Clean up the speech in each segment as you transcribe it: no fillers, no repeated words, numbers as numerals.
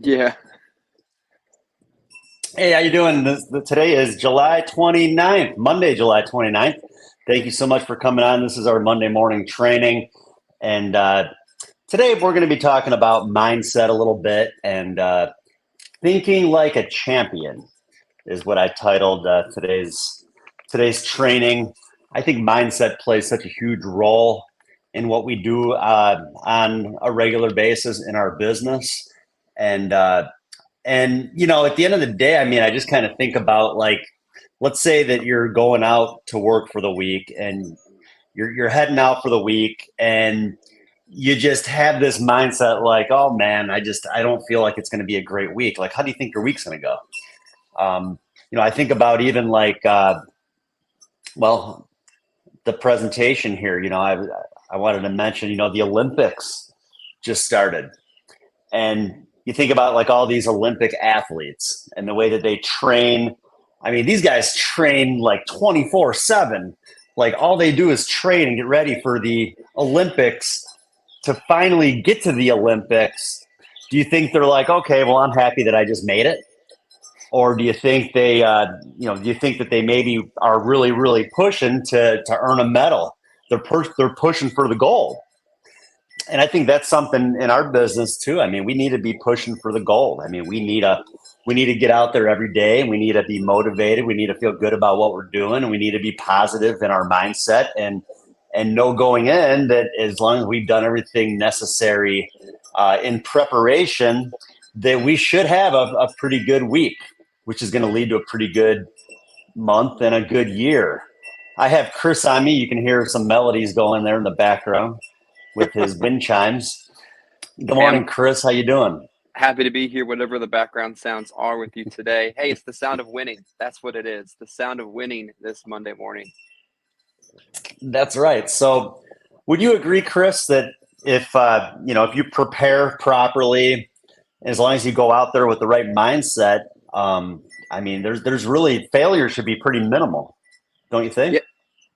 Yeah. Hey, how you doing? Today is July 29th, Monday, July 29th. Thank you so much for coming on. This is our Monday morning training. And today we're going to be talking about mindset a little bit and thinking like a champion is what I titled today's training. I think mindset plays such a huge role in what we do on a regular basis in our business. And at the end of the day, I mean, I just kind of think about like, let's say that you're going out to work for the week and you're heading out for the week and you just have this mindset like, oh man, I don't feel like it's going to be a great week. Like, how do you think your week's going to go? I think about even like, well, the presentation here. I wanted to mention, the Olympics just started, and you think about like all these Olympic athletes and the way that they train. I mean, these guys train like 24/7. Like all they do is train and get ready for the Olympics to finally get to the Olympics. Do you think they're like, okay, well, I'm happy that I just made it? Or do you think do you think that they maybe are really, really pushing to earn a medal? They're pushing for the gold. And I think that's something in our business too. I mean, we need to be pushing for the goal. I mean, we need to get out there every day, and we need to be motivated. We need to feel good about what we're doing, and we need to be positive in our mindset and know going in that as long as we've done everything necessary in preparation, that we should have a pretty good week, which is going to lead to a pretty good month and a good year. I have Chris on me. You can hear some melodies going there in the background with his wind chimes. Good Hey, I'm morning, Chris. How you doing? happy to be here, whatever the background sounds are with you today. Hey, it's the sound of winning. That's what it is. The sound of winning this Monday morning. That's right. So, would you agree, Chris, that if you prepare properly, as long as you go out there with the right mindset, I mean, there's really failure should be pretty minimal, don't you think? Yeah,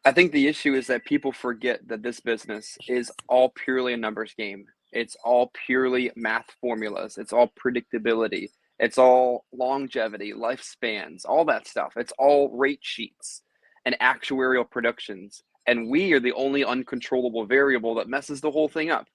I think the issue is that people forget that this business is all purely a numbers game. It's all purely math formulas. It's all predictability. It's all longevity, lifespans, all that stuff. It's all rate sheets and actuarial predictions. And we are the only uncontrollable variable that messes the whole thing up.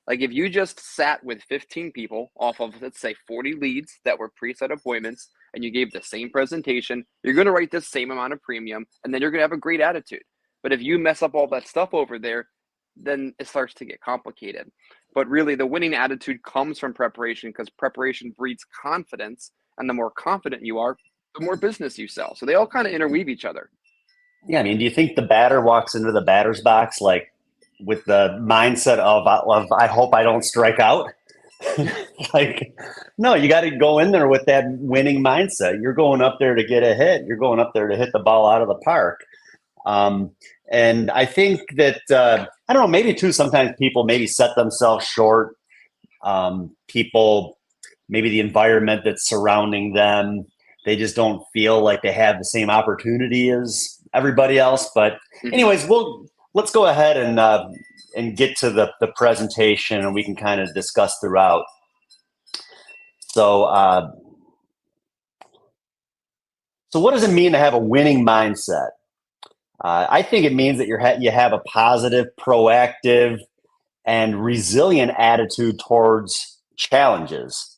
Like if you just sat with 15 people off of, let's say, 40 leads that were preset appointments and you gave the same presentation, you're going to write the same amount of premium and then you're going to have a great attitude. But if you mess up all that stuff over there, then it starts to get complicated. But really, the winning attitude comes from preparation because preparation breeds confidence. And the more confident you are, the more business you sell. So they all kind of interweave each other. Yeah, I mean, do you think the batter walks into the batter's box like with the mindset of I hope I don't strike out? Like, no, you got to go in there with that winning mindset. You're going up there to get a hit. You're going up there to hit the ball out of the park. Um, and I think that I don't know, maybe too. Sometimes people maybe set themselves short. People, maybe the environment that's surrounding them, they just don't feel like they have the same opportunity as everybody else. But Mm-hmm. anyways, let's go ahead and get to the presentation, and we can kind of discuss throughout. So, so what does it mean to have a winning mindset? I think it means that you have a positive, proactive, and resilient attitude towards challenges.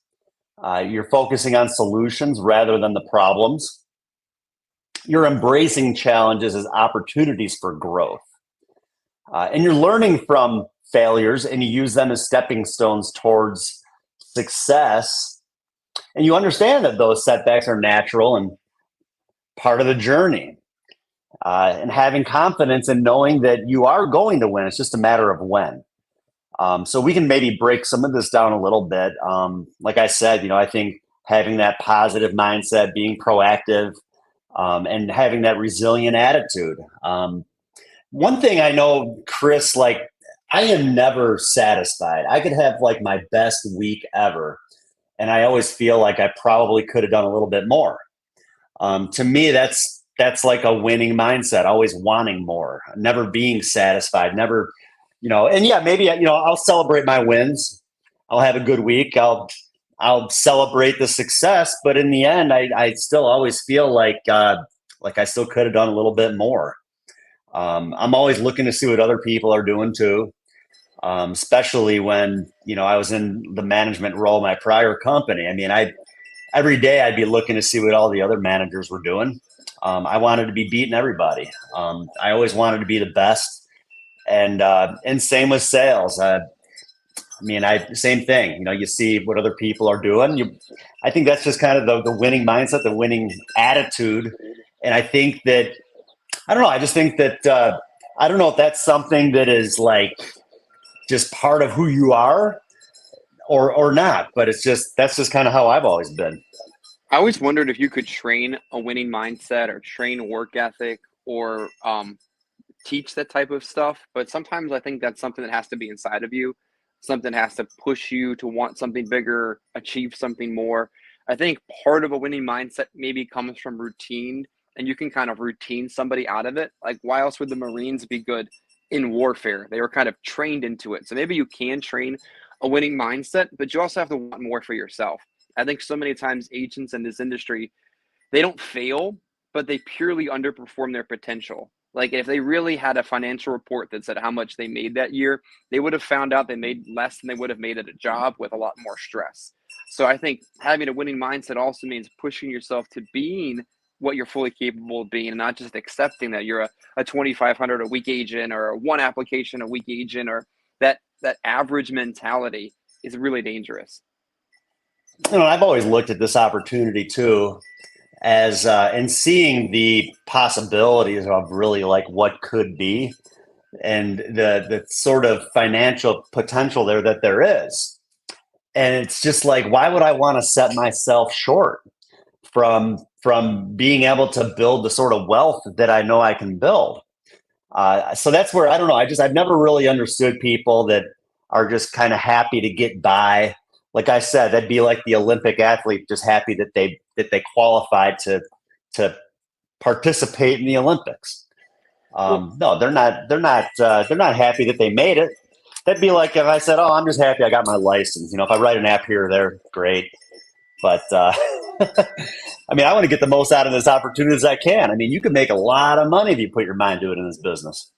You're focusing on solutions rather than the problems. You're embracing challenges as opportunities for growth. And you're learning from failures and you use them as stepping stones towards success. And you understand that those setbacks are natural and part of the journey. And having confidence in knowing that you are going to win. It's just a matter of when. So we can maybe break some of this down a little bit. Like I said, I think having that positive mindset, being proactive, and having that resilient attitude. One thing I know, Chris, like I am never satisfied. I could have like my best week ever, and I always feel like I probably could have done a little bit more. To me, that's like a winning mindset, always wanting more, never being satisfied, never, and yeah, maybe, I'll celebrate my wins. I'll have a good week. I'll celebrate the success, but in the end, I still always feel like I still could have done a little bit more. I'm always looking to see what other people are doing too, especially when I was in the management role of my prior company. I mean, I every day I'd be looking to see what all the other managers were doing. I wanted to be beating everybody. I always wanted to be the best, and same with sales. I mean, I same thing. You see what other people are doing. I think that's just kind of the winning mindset, the winning attitude, and I think that I don't know. I just think that I don't know if that's something that is like just part of who you are or not. But that's just kind of how I've always been. I always wondered if you could train a winning mindset or train work ethic or teach that type of stuff. But sometimes I think that's something that has to be inside of you. Something has to push you to want something bigger, achieve something more. I think part of a winning mindset maybe comes from routine, and you can kind of routine somebody out of it. Like, why else would the Marines be good in warfare? They were kind of trained into it. So maybe you can train a winning mindset, but you also have to want more for yourself. I think so many times agents in this industry, they don't fail, but they purely underperform their potential. Like if they really had a financial report that said how much they made that year, they would have found out they made less than they would have made at a job with a lot more stress. So I think having a winning mindset also means pushing yourself to being what you're fully capable of being and not just accepting that you're a 2,500 a week agent or a one application a week agent or that average mentality is really dangerous. I've always looked at this opportunity too as and seeing the possibilities of really like what could be and the sort of financial potential that there is. And it's just like, why would I want to set myself short from being able to build the sort of wealth that I know I can build? So that's where I don't know. I've never really understood people that are just kind of happy to get by. Like I said, that'd be like the Olympic athlete just happy that they qualified to participate in the Olympics. Well, No, they're not happy that they made it. That'd be like if I said, "Oh, I'm just happy I got my license." If I write an app here or there, great. But I mean, I want to get the most out of this opportunity as I can. I mean, you can make a lot of money if you put your mind to it in this business.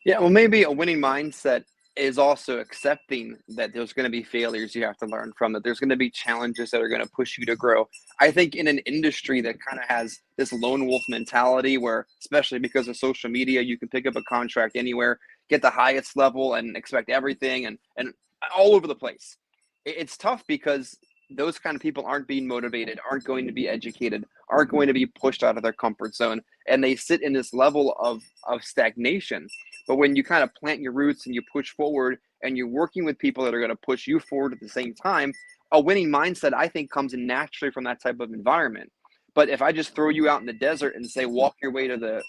yeah, well, maybe a winning mindset is also accepting that there's going to be failures you have to learn from, that there's going to be challenges that are going to push you to grow. I think in an industry that kind of has this lone wolf mentality where, especially because of social media, you can pick up a contract anywhere, get the highest level and expect everything and all over the place. It's tough because those kind of people aren't being motivated, aren't going to be educated, aren't going to be pushed out of their comfort zone, and they sit in this level of stagnation. But when you kind of plant your roots and you push forward and you're working with people that are going to push you forward at the same time, a winning mindset, I think, comes in naturally from that type of environment. But if I just throw you out in the desert and say, walk your way to the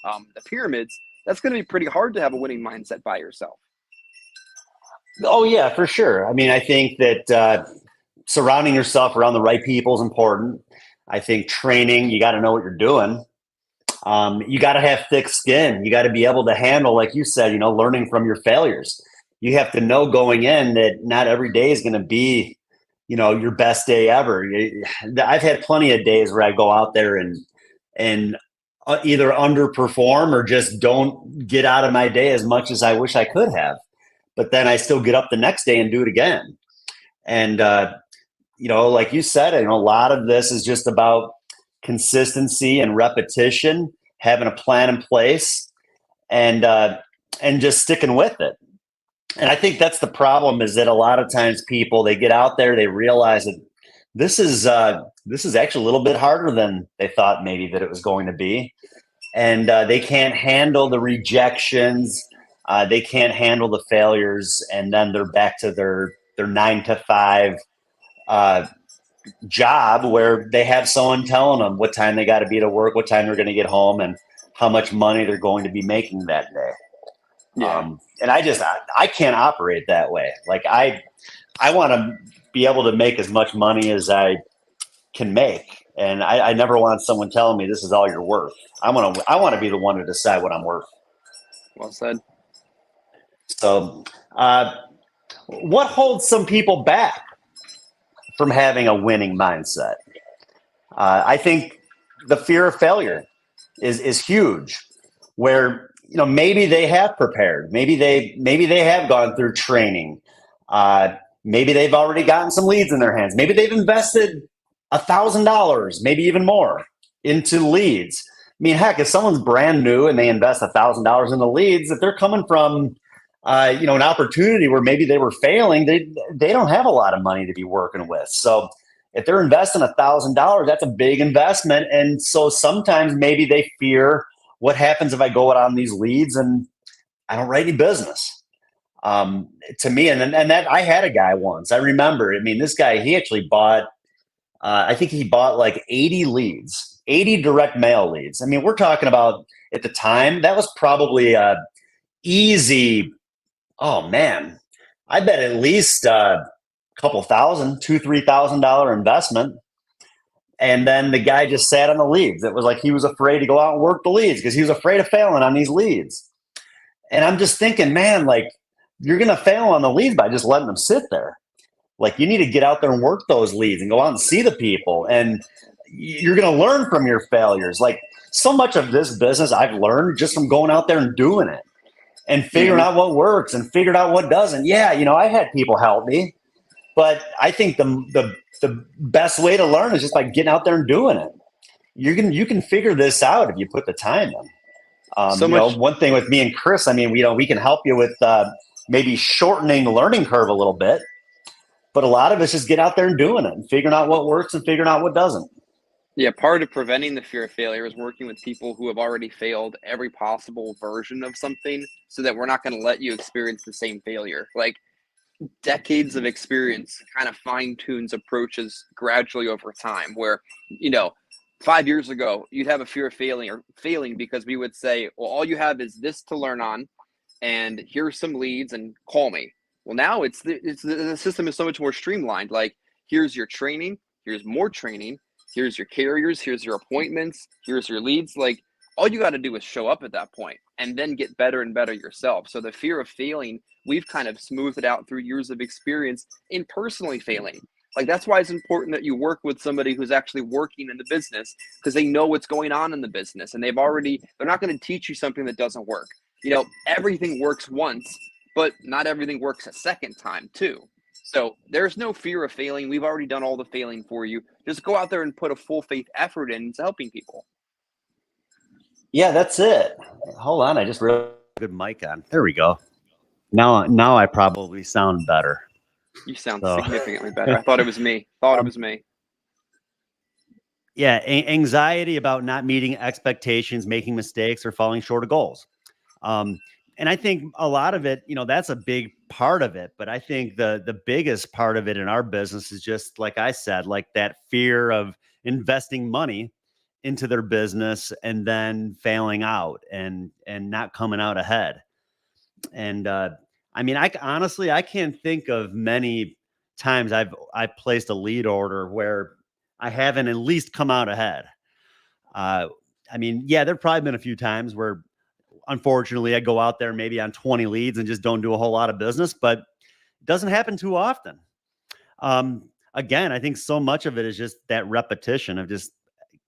pyramids, that's going to be pretty hard to have a winning mindset by yourself. Oh yeah, for sure. I mean, I think that surrounding yourself around the right people is important. I think training, you got to know what you're doing. You got to have thick skin. You got to be able to handle, like you said, learning from your failures. You have to know going in that not every day is going to be, your best day ever. I've had plenty of days where I go out there and either underperform or just don't get out of my day as much as I wish I could have. But then I still get up the next day and do it again. And like you said, a lot of this is just about consistency and repetition, having a plan in place, and just sticking with it. And I think that's the problem is that a lot of times people they get out there, they realize that this is actually a little bit harder than they thought maybe that it was going to be, and they can't handle the rejections, they can't handle the failures, and then they're back to their 9 to 5 uh, job where they have someone telling them what time they got to be to work, what time they're going to get home, and how much money they're going to be making that day. Yeah. And I can't operate that way. Like I want to be able to make as much money as I can make, and I never want someone telling me this is all you're worth. I want to be the one to decide what I'm worth. Well said. So, what holds some people back from having a winning mindset. I think the fear of failure is huge. Where maybe they have prepared, maybe they have gone through training, maybe they've already gotten some leads in their hands, maybe they've invested $1,000, maybe even more into leads. I mean, heck, if someone's brand new and they invest $1,000 in the leads, if they're coming from an opportunity where maybe they were failing, they don't have a lot of money to be working with. So if they're investing $1,000, that's a big investment. And so sometimes maybe they fear, what happens if I go out on these leads and I don't write any business? To me, and that I had a guy once. I remember. I mean, this guy, he actually bought. I think he bought like 80 leads, 80 direct mail leads. I mean, we're talking about at the time that was probably a easy. Oh man, I bet at least a couple thousand, $2,000-$3,000 investment. And then the guy just sat on the leads. It was like he was afraid to go out and work the leads because he was afraid of failing on these leads. And I'm just thinking, man, like you're going to fail on the leads by just letting them sit there. Like you need to get out there and work those leads and go out and see the people. And you're going to learn from your failures. Like so much of this business I've learned just from going out there and doing it and figuring out what works and figuring out what doesn't. Yeah, I had people help me. But I think the best way to learn is just by getting out there and doing it. You can figure this out if you put the time in. One thing with me and Chris, I mean, we can help you with maybe shortening the learning curve a little bit, but a lot of us just get out there and doing it and figuring out what works and figuring out what doesn't. Yeah, part of preventing the fear of failure is working with people who have already failed every possible version of something so that we're not going to let you experience the same failure. Like decades of experience kind of fine tunes approaches gradually over time where, 5 years ago, you'd have a fear of failing because we would say, well, all you have is this to learn on and here's some leads and call me. Well, now the system is so much more streamlined. Like here's your training, here's more training, here's your carriers, here's your appointments, here's your leads. Like all you got to do is show up at that point and then get better and better yourself. So the fear of failing, we've kind of smoothed it out through years of experience in personally failing. Like that's why it's important that you work with somebody who's actually working in the business because they know what's going on in the business and they're not going to teach you something that doesn't work. Everything works once, but not everything works a second time too. So there's no fear of failing. We've already done all the failing for you. Just go out there and put a full faith effort into helping people. Yeah, that's it. Hold on, I just realized good mic on. There we go. Now I probably sound better. You sound significantly better. I thought it was me. It was me. Yeah, anxiety about not meeting expectations, making mistakes, or falling short of goals. And I think a lot of it, that's a big part of it. But I think the biggest part of it in our business is just, like I said, like that fear of investing money into their business and then failing out and not coming out ahead. And I mean, I honestly can't think of many times I placed a lead order where I haven't at least come out ahead. I mean, yeah, there've probably been a few times where unfortunately I go out there maybe on 20 leads and just don't do a whole lot of business, but it doesn't happen too often. Again, I think so much of it is just that repetition of just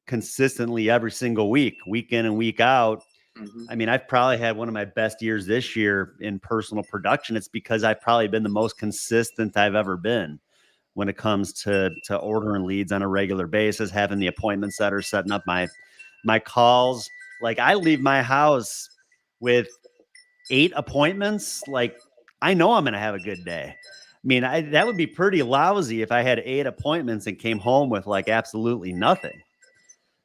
consistently every single week in and week out. Mm-hmm. I mean, I've probably had one of my best years this year in personal production. It's because I've probably been the most consistent I've ever been when it comes to ordering leads on a regular basis, having the appointments that are setting up my calls. Like I leave my house with 8 appointments. Like I know I'm going to have a good day. I mean, that would be pretty lousy if I had 8 appointments and came home with like absolutely nothing.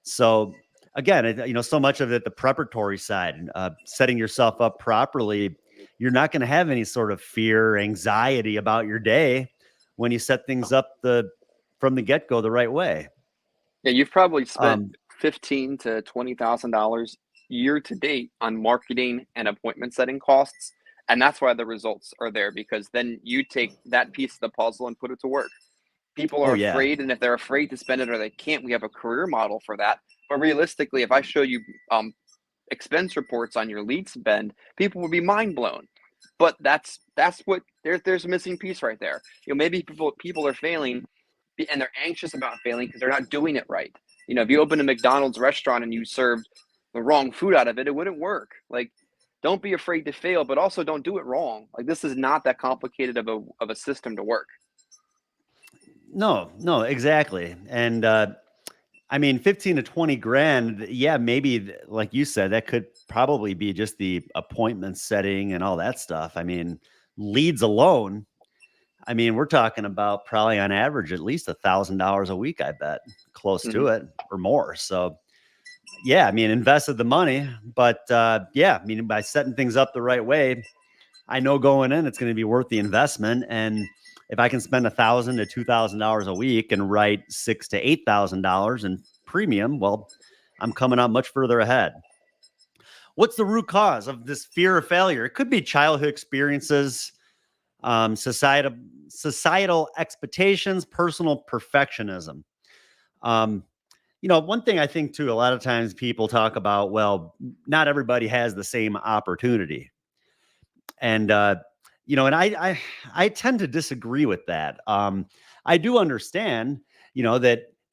So again, so much of it, the preparatory side, setting yourself up properly, you're not going to have any sort of fear, anxiety about your day when you set things up from the get-go the right way. Yeah, you've probably spent $15,000 to $20,000 year to date on marketing and appointment setting costs. And that's why the results are there, because then you take that piece of the puzzle and put it to work. People are afraid, and if they're afraid to spend it or they can't, we have a career model for that. But realistically, if I show you expense reports on your lead spend, people would be mind blown. But that's what there's a missing piece right there. Maybe people are failing and they're anxious about failing because they're not doing it right. If you open a McDonald's restaurant and you served the wrong food out of it, it wouldn't work. Like, don't be afraid to fail, but also don't do it wrong. Like, this is not that complicated of a system to work. No, no, exactly. And I mean, 15 to 20 grand. Yeah, maybe like you said, that could probably be just the appointment setting and all that stuff. I mean, leads alone. I mean, we're talking about probably on average at least $1,000 a week. I bet close to it or more. So, yeah, I mean, invested the money, but yeah, I mean, by setting things up the right way, I know going in it's going to be worth the investment. And if I can spend $1,000 to $2,000 a week and write $6,000 to $8,000 in premium, well, I'm coming out much further ahead. What's the root cause of this fear of failure? It could be childhood experiences, societal expectations, personal perfectionism. One thing I think too, a lot of times people talk about, well, not everybody has the same opportunity. And, and I tend to disagree with that. I do understand,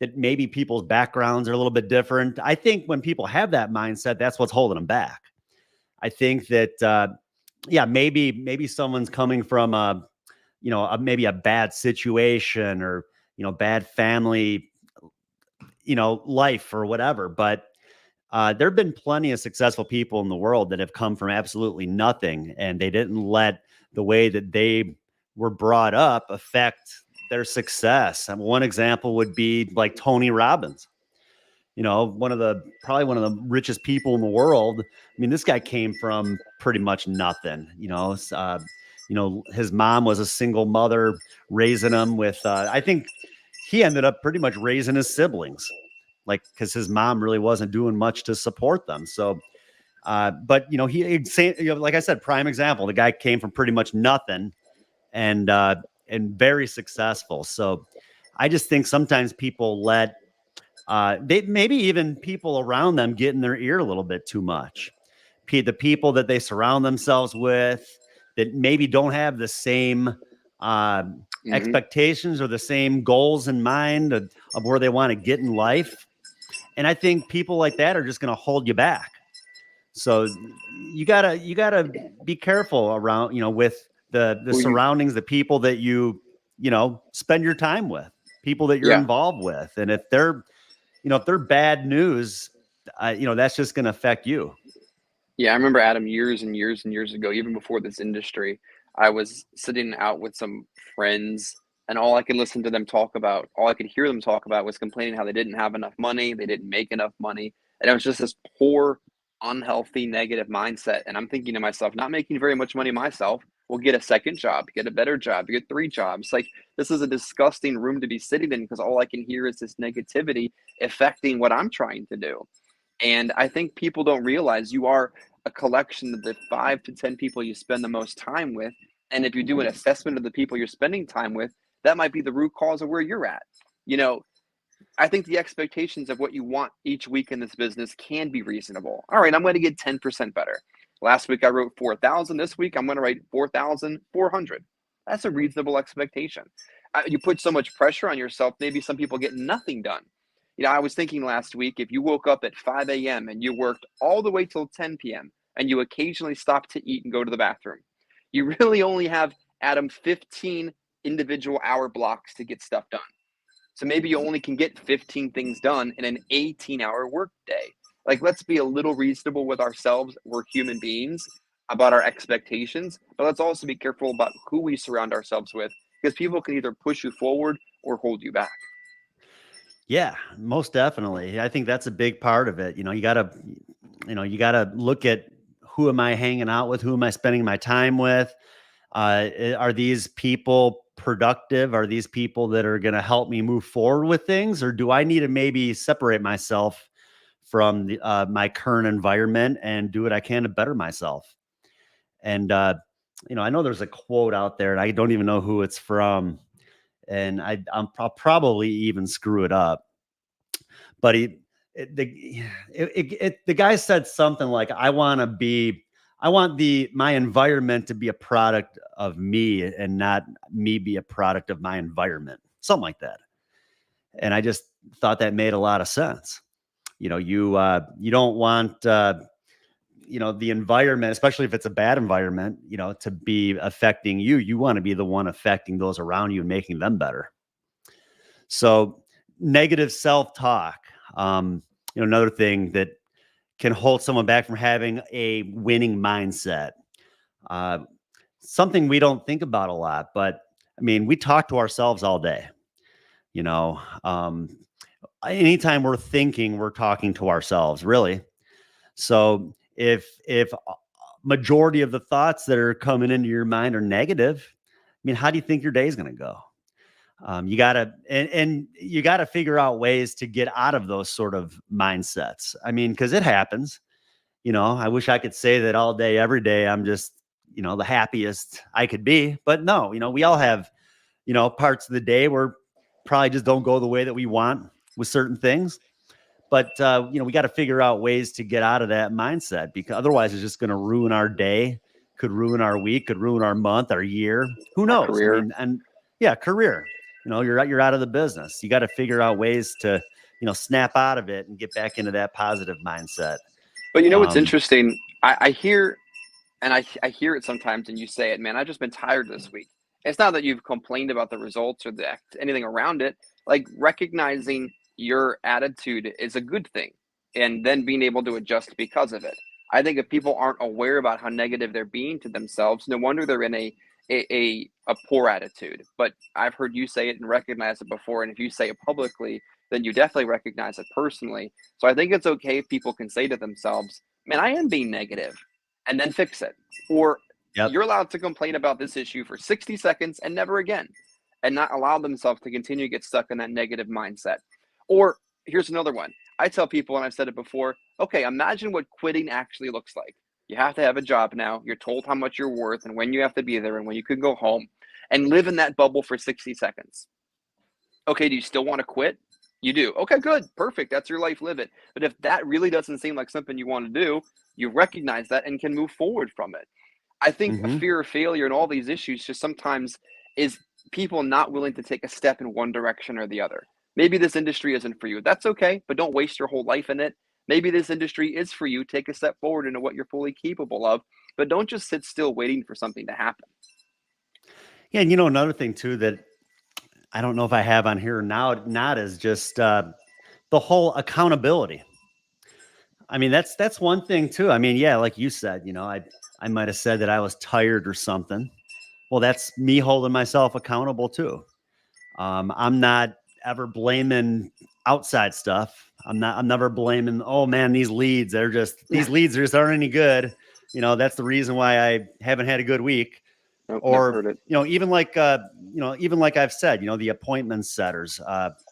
that maybe people's backgrounds are a little bit different. I think when people have that mindset, that's what's holding them back. I think that, maybe someone's coming from maybe a bad situation or, bad family, life or whatever. But there have been plenty of successful people in the world that have come from absolutely nothing, and they didn't let the way that they were brought up affect their success. And one example would be like Tony Robbins, probably one of the richest people in the world. I mean, this guy came from pretty much nothing, his mom was a single mother raising him with, I think he ended up pretty much raising his siblings, like, because his mom really wasn't doing much to support them. So, but like I said, prime example, the guy came from pretty much nothing and very successful. So I just think sometimes people let, maybe even people around them get in their ear a little bit too much. The people that they surround themselves with that maybe don't have the same expectations or the same goals in mind of where they want to get in life. And I think people like that are just going to hold you back. So you gotta be careful around, with the surroundings, the people that you spend your time with, people that you're involved with. And if they're bad news, that's just going to affect you. Yeah, I remember, Adam, years and years and years ago, even before this industry, I was sitting out with some friends, and all I could hear them talk about was complaining how they didn't have enough money, they didn't make enough money, and it was just this poor, unhealthy, negative mindset. And I'm thinking to myself, not making very much money myself, will get a second job, get a better job, get 3 jobs. Like, this is a disgusting room to be sitting in because all I can hear is this negativity affecting what I'm trying to do. And I think people don't realize you are a collection of the 5 to 10 people you spend the most time with. And if you do an assessment of the people you're spending time with, that might be the root cause of where you're at. I think the expectations of what you want each week in this business can be reasonable. All right, I'm going to get 10% better. Last week I wrote 4,000. This week I'm going to write 4,400. That's a reasonable expectation. You put so much pressure on yourself, maybe some people get nothing done. I was thinking last week, if you woke up at 5 a.m. and you worked all the way till 10 p.m. and you occasionally stop to eat and go to the bathroom, you really only have, Adam, 15 individual hour blocks to get stuff done. So maybe you only can get 15 things done in an 18-hour work day. Like, let's be a little reasonable with ourselves. We're human beings, about our expectations, but let's also be careful about who we surround ourselves with, because people can either push you forward or hold you back. Yeah, most definitely. I think that's a big part of it. You gotta look at, who am I hanging out with? Who am I spending my time with? Are these people productive? Are these people that are going to help me move forward with things? Or do I need to maybe separate myself from my current environment and do what I can to better myself? And, I know there's a quote out there and I don't even know who it's from. And I'll probably even screw it up. But the guy said something like, I want my environment to be a product of me and not me be a product of my environment. Something like that. And I just thought that made a lot of sense. You don't want, the environment, especially if it's a bad environment, to be affecting you. You want to be the one affecting those around you and making them better. So negative self-talk, another thing that can hold someone back from having a winning mindset. Something we don't think about a lot, but I mean, we talk to ourselves all day. Anytime we're thinking, we're talking to ourselves, really. So if majority of the thoughts that are coming into your mind are negative, I mean, how do you think your day is going to go? You gotta, and you gotta figure out ways to get out of those sort of mindsets. I mean, because it happens. I wish I could say that all day, every day, I'm just, the happiest I could be. But no, we all have, parts of the day where probably just don't go the way that we want with certain things. But, we got to figure out ways to get out of that mindset, because otherwise it's just going to ruin our day, could ruin our week, could ruin our month, our year. Who knows? Career. I mean, and yeah, career. You're out of the business. You got to figure out ways to, snap out of it and get back into that positive mindset. But what's interesting? I hear, and I hear it sometimes, and you say it, man, I've just been tired this week. It's not that you've complained about the results or anything around it. Like, recognizing your attitude is a good thing, and then being able to adjust because of it. I think if people aren't aware about how negative they're being to themselves, no wonder they're in a poor attitude. But I've heard you say it and recognize it before, and if you say it publicly, then you definitely recognize it personally. So I think it's okay if people can say to themselves, man, I am being negative, and then fix it. Or you're allowed to complain about this issue for 60 seconds and never again, and not allow themselves to continue to get stuck in that negative mindset. Or here's another one. I tell people, and I've said it before, okay, imagine what quitting actually looks like. You have to have a job now. You're told how much you're worth and when you have to be there and when you can go home, and live in that bubble for 60 seconds. Okay, do you still want to quit? You do. Okay, good. Perfect. That's your life. Live it. But if that really doesn't seem like something you want to do, you recognize that and can move forward from it. I think a fear of failure and all these issues just sometimes is people not willing to take a step in one direction or the other. Maybe this industry isn't for you. That's okay, but don't waste your whole life in it. Maybe this industry is for you. Take a step forward into what you're fully capable of, but don't just sit still waiting for something to happen. Yeah, and another thing too that I don't know if I have on here now, not is just the whole accountability. I mean, that's one thing too. I mean, yeah, like you said, I might have said that I was tired or something. Well, that's me holding myself accountable too. I'm not ever blaming outside stuff. I'm never blaming, oh man, these leads just aren't any good. That's the reason why I haven't had a good week. Nope, or, even like I've said, the appointment setters,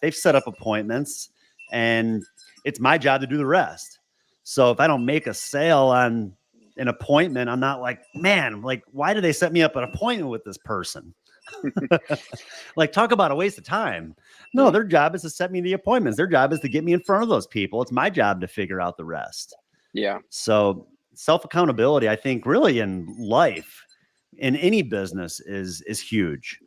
they've set up appointments and it's my job to do the rest. So if I don't make a sale on an appointment, I'm not like, man, like, why did they set me up an appointment with this person? Like, talk about a waste of time. No, their job is to set me the appointments. Their job is to get me in front of those people. It's my job to figure out the rest. Yeah. So self-accountability, I think, really in life, in any business is huge.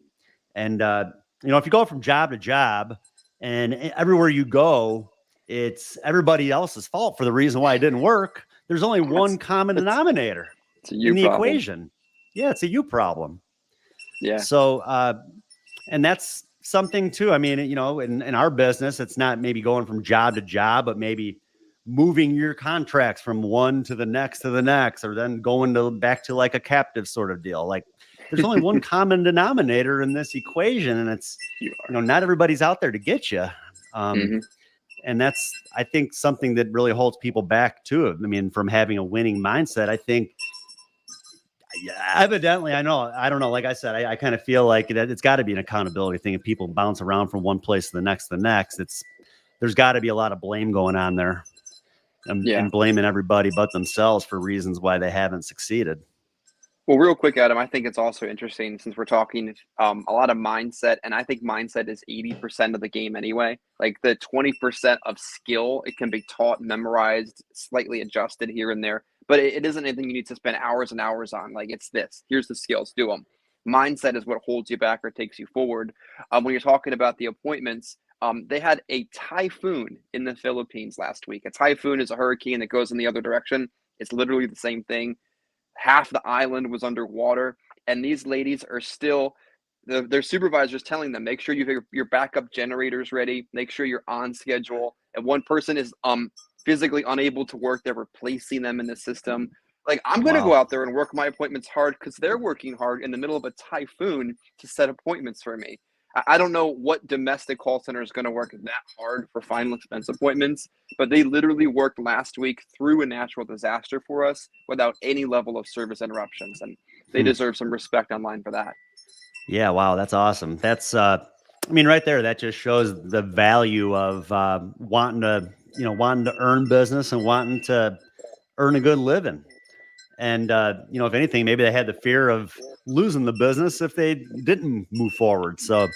And, if you go from job to job and everywhere you go, it's everybody else's fault for the reason why it didn't work. There's only one common denominator in the equation. Yeah, it's a you problem. Yeah. So, and that's something too. I mean, in our business, it's not maybe going from job to job, but maybe moving your contracts from one to the next, or then going back to like a captive sort of deal. Like, there's only one common denominator in this equation, and it's, not everybody's out there to get you. And that's, I think, something that really holds people back too. I mean, from having a winning mindset, I think, evidently, I don't know. Like I said, I kind of feel like it's got to be an accountability thing. If people bounce around from one place to the next, there's got to be a lot of blame going on there, and blaming everybody but themselves for reasons why they haven't succeeded. Well, real quick, Adam, I think it's also interesting since we're talking a lot of mindset, and I think mindset is 80% of the game anyway. Like, the 20% of skill, it can be taught, memorized, slightly adjusted here and there, but it isn't anything you need to spend hours and hours on. Like, it's this. Here's the skills. Do them. Mindset is what holds you back or takes you forward. When you're talking about the appointments, They had a typhoon in the Philippines last week. A typhoon is a hurricane that goes in the other direction. It's literally the same thing. Half the island was underwater, and these ladies are still their supervisors telling them, make sure you have your backup generators ready, make sure you're on schedule. And one person is physically unable to work, they're replacing them in the system. Like, I'm going to go Wow. out there and work my appointments hard because they're working hard in the middle of a typhoon to set appointments for me. I don't know what domestic call center is going to work that hard for final expense appointments, but they literally worked last week through a natural disaster for us without any level of service interruptions. And they Hmm. deserve some respect online for that. Yeah, wow, that's awesome. That's I mean, right there, that just shows the value of wanting to earn business and wanting to earn a good living. And if anything, maybe they had the fear of losing the business if they didn't move forward. So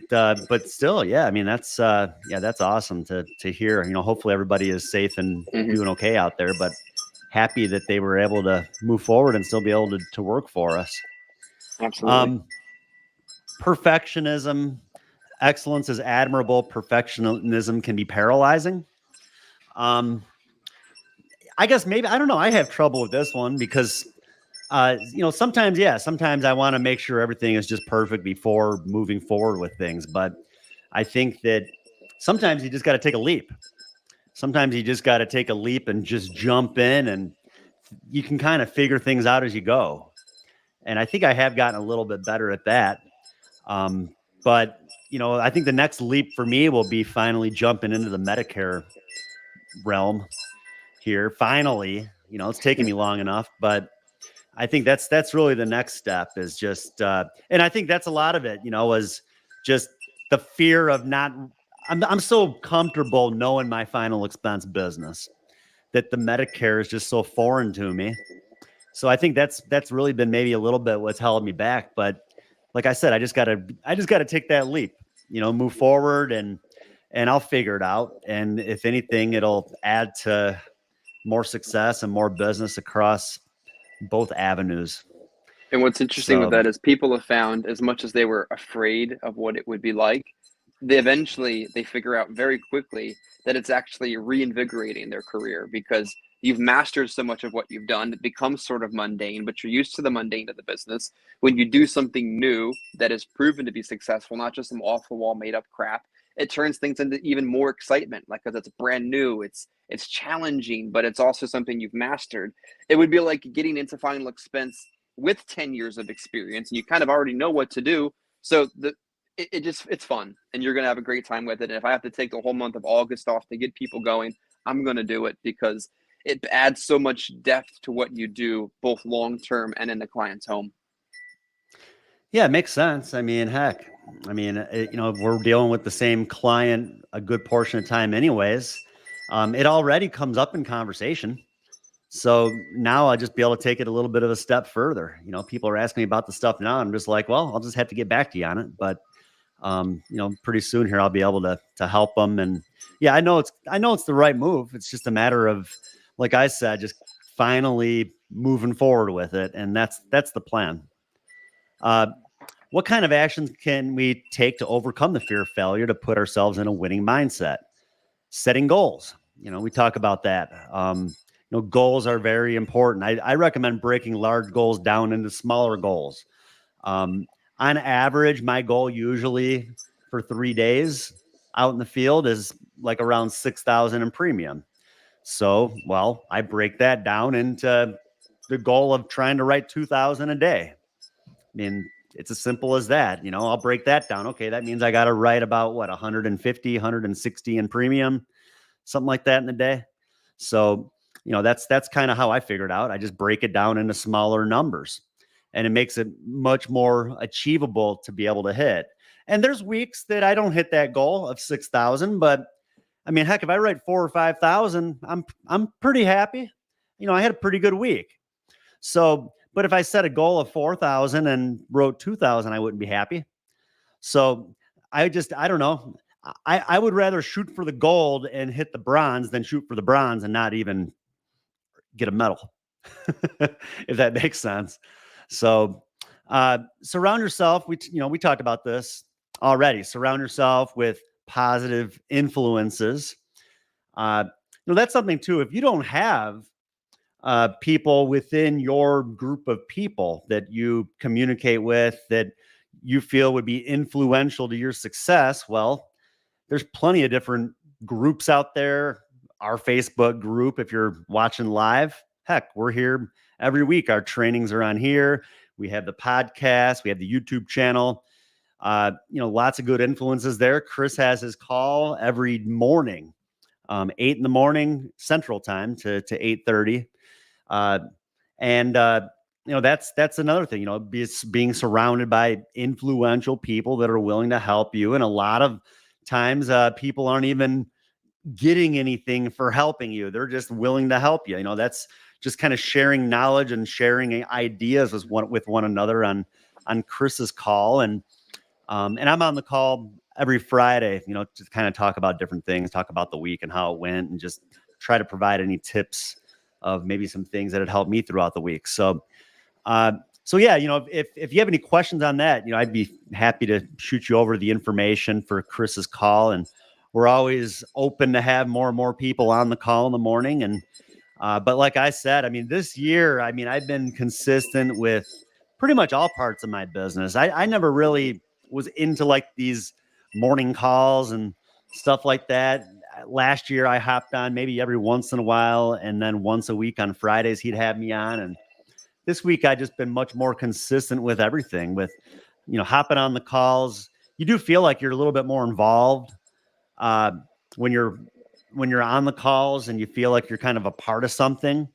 but still, yeah, I mean, that's awesome to hear. Hopefully everybody is safe and Hmm. doing okay out there. But happy that they were able to move forward and still be able to work for us. Absolutely. Um, Perfectionism, excellence is admirable. Perfectionism can be paralyzing. Um, I guess maybe I don't know. I have trouble with this one because sometimes I want to make sure everything is just perfect before moving forward with things. But I think that sometimes you just got to take a leap. Sometimes you just got to take a leap and just jump in, and you can kind of figure things out as you go. And I think I have gotten a little bit better at that. But I think the next leap for me will be finally jumping into the Medicare realm here. Finally, it's taken me long enough, but I think that's really the next step is just, and I think that's a lot of it, was just the fear of not. I'm so comfortable knowing my final expense business that the Medicare is just so foreign to me. So I think that's really been maybe a little bit what's held me back. But like I said, I just gotta take that leap, move forward and I'll figure it out. And if anything, it'll add to more success and more business across both avenues. And what's interesting with So that is people have found, as much as they were afraid of what it would be like, they figure out very quickly that it's actually reinvigorating their career because you've mastered so much of what you've done. It becomes sort of mundane, but you're used to the mundane of the business. When you do something new that is proven to be successful, not just some off the wall made up crap, it turns things into even more excitement, like because it's brand new, it's challenging, but it's also something you've mastered. It would be like getting into final expense with 10 years of experience and you kind of already know what to do. So it's fun and you're going to have a great time with it. And if I have to take the whole month of August off to get people going, I'm going to do it because it adds so much depth to what you do, both long term and in the client's home. yeah, it makes sense. I mean, heck, we're dealing with the same client a good portion of time, anyways. It already comes up in conversation. So now I'll just be able to take it a little bit of a step further. People are asking me about the stuff now. I'm just like, well, I'll just have to get back to you on it. But pretty soon here I'll be able to help them. And yeah, I know it's the right move. It's just a matter of, like I said, just finally moving forward with it. And that's the plan. Uh, what kind of actions can we take to overcome the fear of failure to put ourselves in a winning mindset? Setting goals. We talk about that. Goals are very important. I recommend breaking large goals down into smaller goals. On average, my goal usually for 3 days out in the field is like around 6,000 in premium. So, well, I break that down into the goal of trying to write 2,000 a day. I mean, it's as simple as that. I'll break that down. Okay, that means I got to write about what, 150, 160 in premium, something like that in the day. So, that's kind of how I figured out. I just break it down into smaller numbers and it makes it much more achievable to be able to hit. And there's weeks that I don't hit that goal of 6,000, but I mean, heck, if I write 4 or 5,000, I'm pretty happy. I had a pretty good week. So, but if I set a goal of 4,000 and wrote 2,000, I wouldn't be happy. So I don't know. I would rather shoot for the gold and hit the bronze than shoot for the bronze and not even get a medal, if that makes sense. So surround yourself. We talked about this already. Surround yourself with positive influences. That's something too. If you don't have people within your group of people that you communicate with that you feel would be influential to your success, well, there's plenty of different groups out there. Our Facebook group, if you're watching live, heck, we're here every week. Our trainings are on here. We have the podcast. We have the YouTube channel. Lots of good influences there. Chris has his call every morning, 8 in the morning Central Time to 8:30. That's another thing, being surrounded by influential people that are willing to help you. And a lot of times people aren't even getting anything for helping you. They're just willing to help you. That's just kind of sharing knowledge and sharing ideas with one another on Chris's call. And I'm on the call every Friday, to kind of talk about different things, talk about the week and how it went, and just try to provide any tips of maybe some things that had helped me throughout the week. So yeah, if you have any questions on that, I'd be happy to shoot you over the information for Chris's call. And we're always open to have more and more people on the call in the morning. And, but like I said, this year, I've been consistent with pretty much all parts of my business. I never really was into like these morning calls and stuff like that. Last year I hopped on maybe every once in a while, and then once a week on Fridays he'd have me on. And this week I just been much more consistent with everything, with hopping on the calls. You do feel like you're a little bit more involved when you're on the calls, and you feel like you're kind of a part of something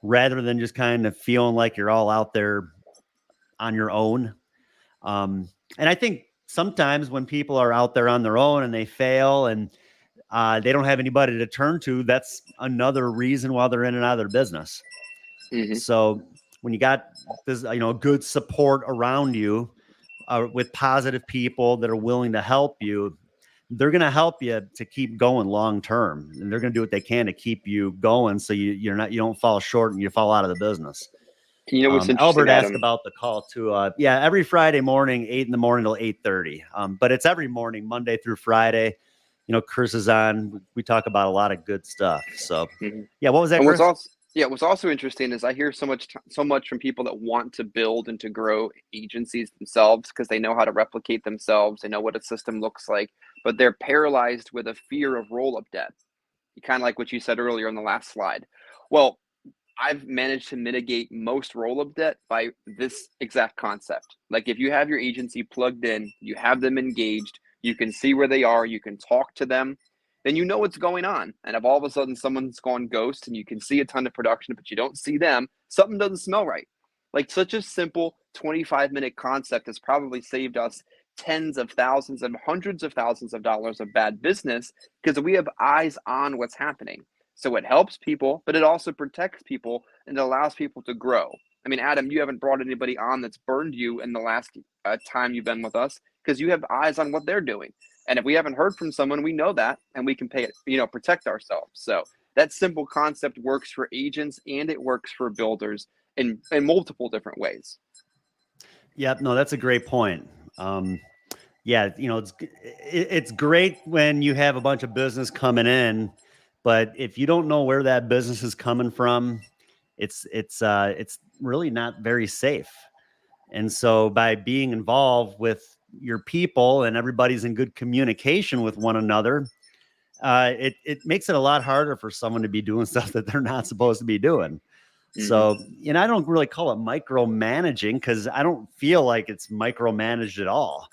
rather than just kind of feeling like you're all out there on your own. And I think sometimes when people are out there on their own and they fail and they don't have anybody to turn to, that's another reason why they're in and out of their business. Mm-hmm. So when you got this, good support around you with positive people that are willing to help you, they're going to help you to keep going long term, and they're going to do what they can to keep you going, so you don't fall short and you fall out of the business. What's interesting, Albert Adam, asked about the call too. Every Friday morning, 8 in the morning till 8:30. But it's every morning, Monday through Friday. Chris is on. We talk about a lot of good stuff. So yeah, what was that, Chris? What's also interesting is I hear so much from people that want to build and to grow agencies themselves because they know how to replicate themselves. They know what a system looks like, but they're paralyzed with a fear of roll-up debt. Kind of like what you said earlier on the last slide. Well, I've managed to mitigate most roll-up debt by this exact concept. Like if you have your agency plugged in, you have them engaged, you can see where they are, you can talk to them, then you know what's going on. And if all of a sudden someone's gone ghost and you can see a ton of production, but you don't see them, something doesn't smell right. Like such a simple 25-minute concept has probably saved us tens of thousands and hundreds of thousands of dollars of bad business because we have eyes on what's happening. So it helps people, but it also protects people and it allows people to grow. Adam, you haven't brought anybody on that's burned you in the last time you've been with us because you have eyes on what they're doing. And if we haven't heard from someone, we know that, and we can protect ourselves. So that simple concept works for agents and it works for builders in multiple different ways. Yeah, no, that's a great point. It's great when you have a bunch of business coming in, but if you don't know where that business is coming from, it's really not very safe. And so by being involved with your people and everybody's in good communication with one another, it makes it a lot harder for someone to be doing stuff that they're not supposed to be doing. Mm-hmm. So, I don't really call it micromanaging because I don't feel like it's micromanaged at all.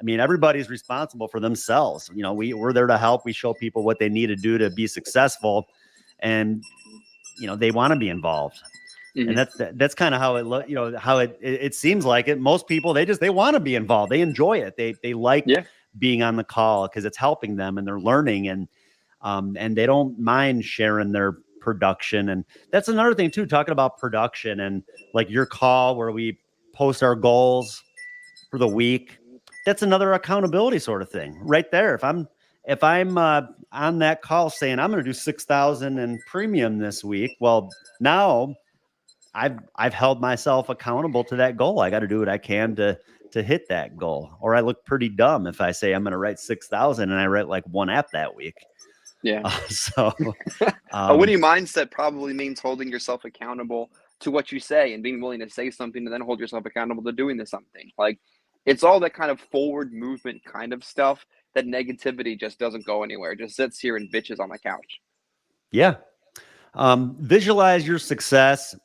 Everybody's responsible for themselves. We're there to help. We show people what they need to do to be successful, and they want to be involved. Mm-hmm. And that's kind of how it seems like it. Most people, they want to be involved. They enjoy it. They like being on the call because it's helping them and they're learning, and they don't mind sharing their production. And that's another thing too, talking about production and like your call where we post our goals for the week. That's another accountability sort of thing right there. If I'm on that call saying I'm going to do 6,000 in premium this week, well, now I've held myself accountable to that goal. I got to do what I can to to hit that goal. Or I look pretty dumb if I say I'm going to write 6,000 and I write like one app that week. Yeah. A winning mindset probably means holding yourself accountable to what you say and being willing to say something and then hold yourself accountable to doing something. Like, it's all that kind of forward movement kind of stuff that negativity just doesn't go anywhere. It just sits here and bitches on the couch. Yeah. Visualize your success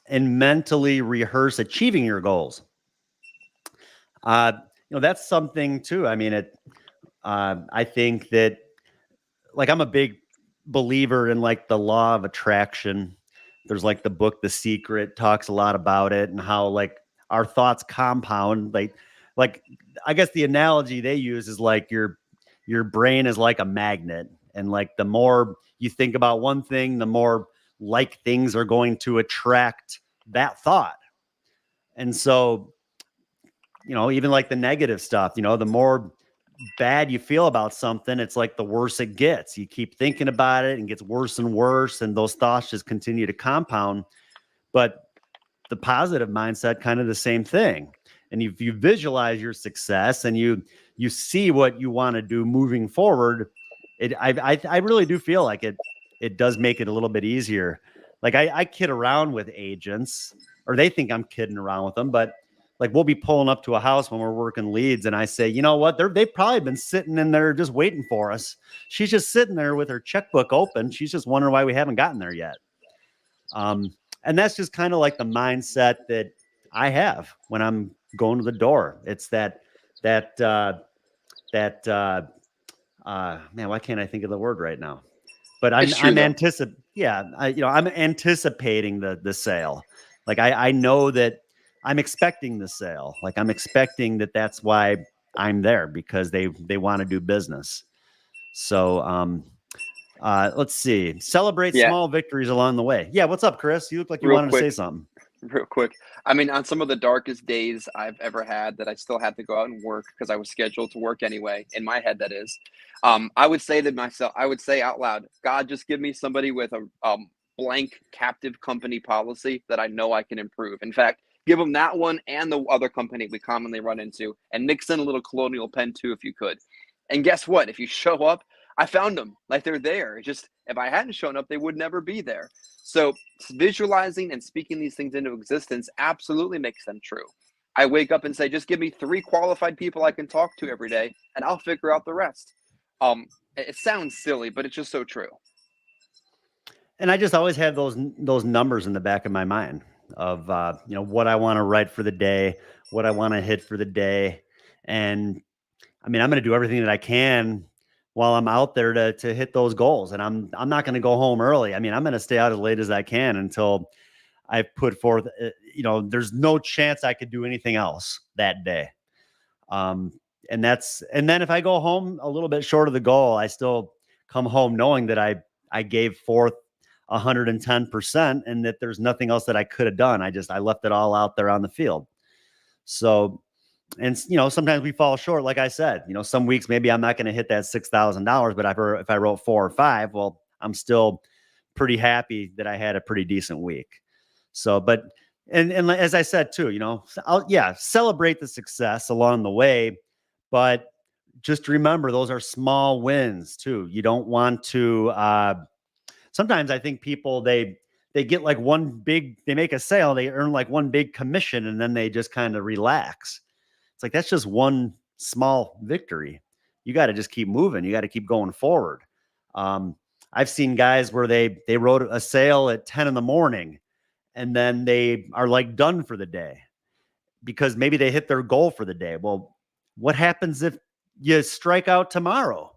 and mentally rehearse achieving your goals. That's something too. I mean, I think that, like, I'm a big believer in like the law of attraction. There's like the book, The Secret, talks a lot about it and how like our thoughts compound. Like I guess the analogy they use is like your brain is like a magnet. And like the more you think about one thing, the more like things are going to attract that thought. And so, even like the negative stuff, the more bad you feel about something, it's like the worse it gets. You keep thinking about it and it gets worse and worse, and those thoughts just continue to compound. But the positive mindset, kind of the same thing. And if you visualize your success and you see what you want to do moving forward, I really do feel like it does make it a little bit easier. Like I kid around with agents, or they think I'm kidding around with them, but like we'll be pulling up to a house when we're working leads, and I say, you know what? They've probably been sitting in there just waiting for us. She's just sitting there with her checkbook open. She's just wondering why we haven't gotten there yet. And that's just kind of like the mindset that I have when I'm going to the door. It's that man, why can't I think of the word right now? But I'm anticipating the sale. Like I know that I'm expecting the sale. Like I'm expecting that's why I'm there, because they want to do business. So let's see. Celebrate small victories along the way. Yeah, what's up, Chris? You look like you wanted to say something. Real quick. I mean, on some of the darkest days I've ever had that I still had to go out and work because I was scheduled to work anyway, in my head that is, I would say to myself, I would say out loud, God, just give me somebody with a blank captive company policy that I know I can improve. In fact, give them that one and the other company we commonly run into, and mix in a little Colonial Penn too if you could. And guess what? If you show up, I found them. Like, they're there. Just if I hadn't shown up, they would never be there. So visualizing and speaking these things into existence absolutely makes them true. I wake up and say, just give me 3 qualified people I can talk to every day, and I'll figure out the rest. It sounds silly, but it's just so true. And I just always have those numbers in the back of my mind of what I want to write for the day, what I want to hit for the day. And I mean, I'm going to do everything that I can while I'm out there to hit those goals. And I'm not going to go home early. I mean, I'm going to stay out as late as I can until I put forth, there's no chance I could do anything else that day. And then if I go home a little bit short of the goal, I still come home knowing that I gave forth 110% and that there's nothing else that I could have done. I left it all out there on the field. So, and sometimes we fall short. Like I said, some weeks maybe I'm not going to hit that $6,000, but if I wrote 4 or 5, well, I'm still pretty happy that I had a pretty decent week. So, but and as I said too, celebrate the success along the way, but just remember those are small wins too. You don't want to. Sometimes I think people they get like they make a sale, they earn like one big commission, and then they just kind of relax. It's like, that's just one small victory. You got to just keep moving. You got to keep going forward. I've seen guys where they wrote a sale at 10 in the morning and then they are like done for the day because maybe they hit their goal for the day. Well, what happens if you strike out tomorrow?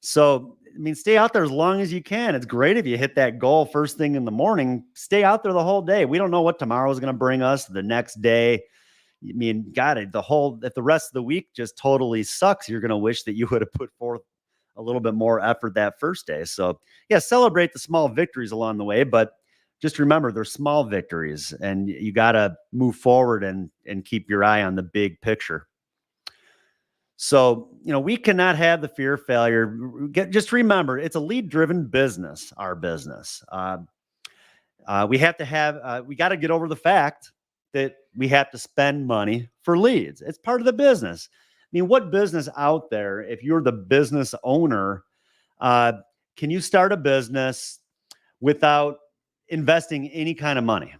So, I mean, stay out there as long as you can. It's great if you hit that goal first thing in the morning. Stay out there the whole day. We don't know what tomorrow is going to bring us the next day. I mean, God, if the rest of the week just totally sucks, you're going to wish that you would have put forth a little bit more effort that first day. So yeah, celebrate the small victories along the way, but just remember they're small victories and you got to move forward and keep your eye on the big picture. So, we cannot have the fear of failure. Just remember, it's a lead-driven business, our business. We got to get over the fact that we have to spend money for leads. It's part of the business. I mean, what business out there, if you're the business owner, can you start a business without investing any kind of money?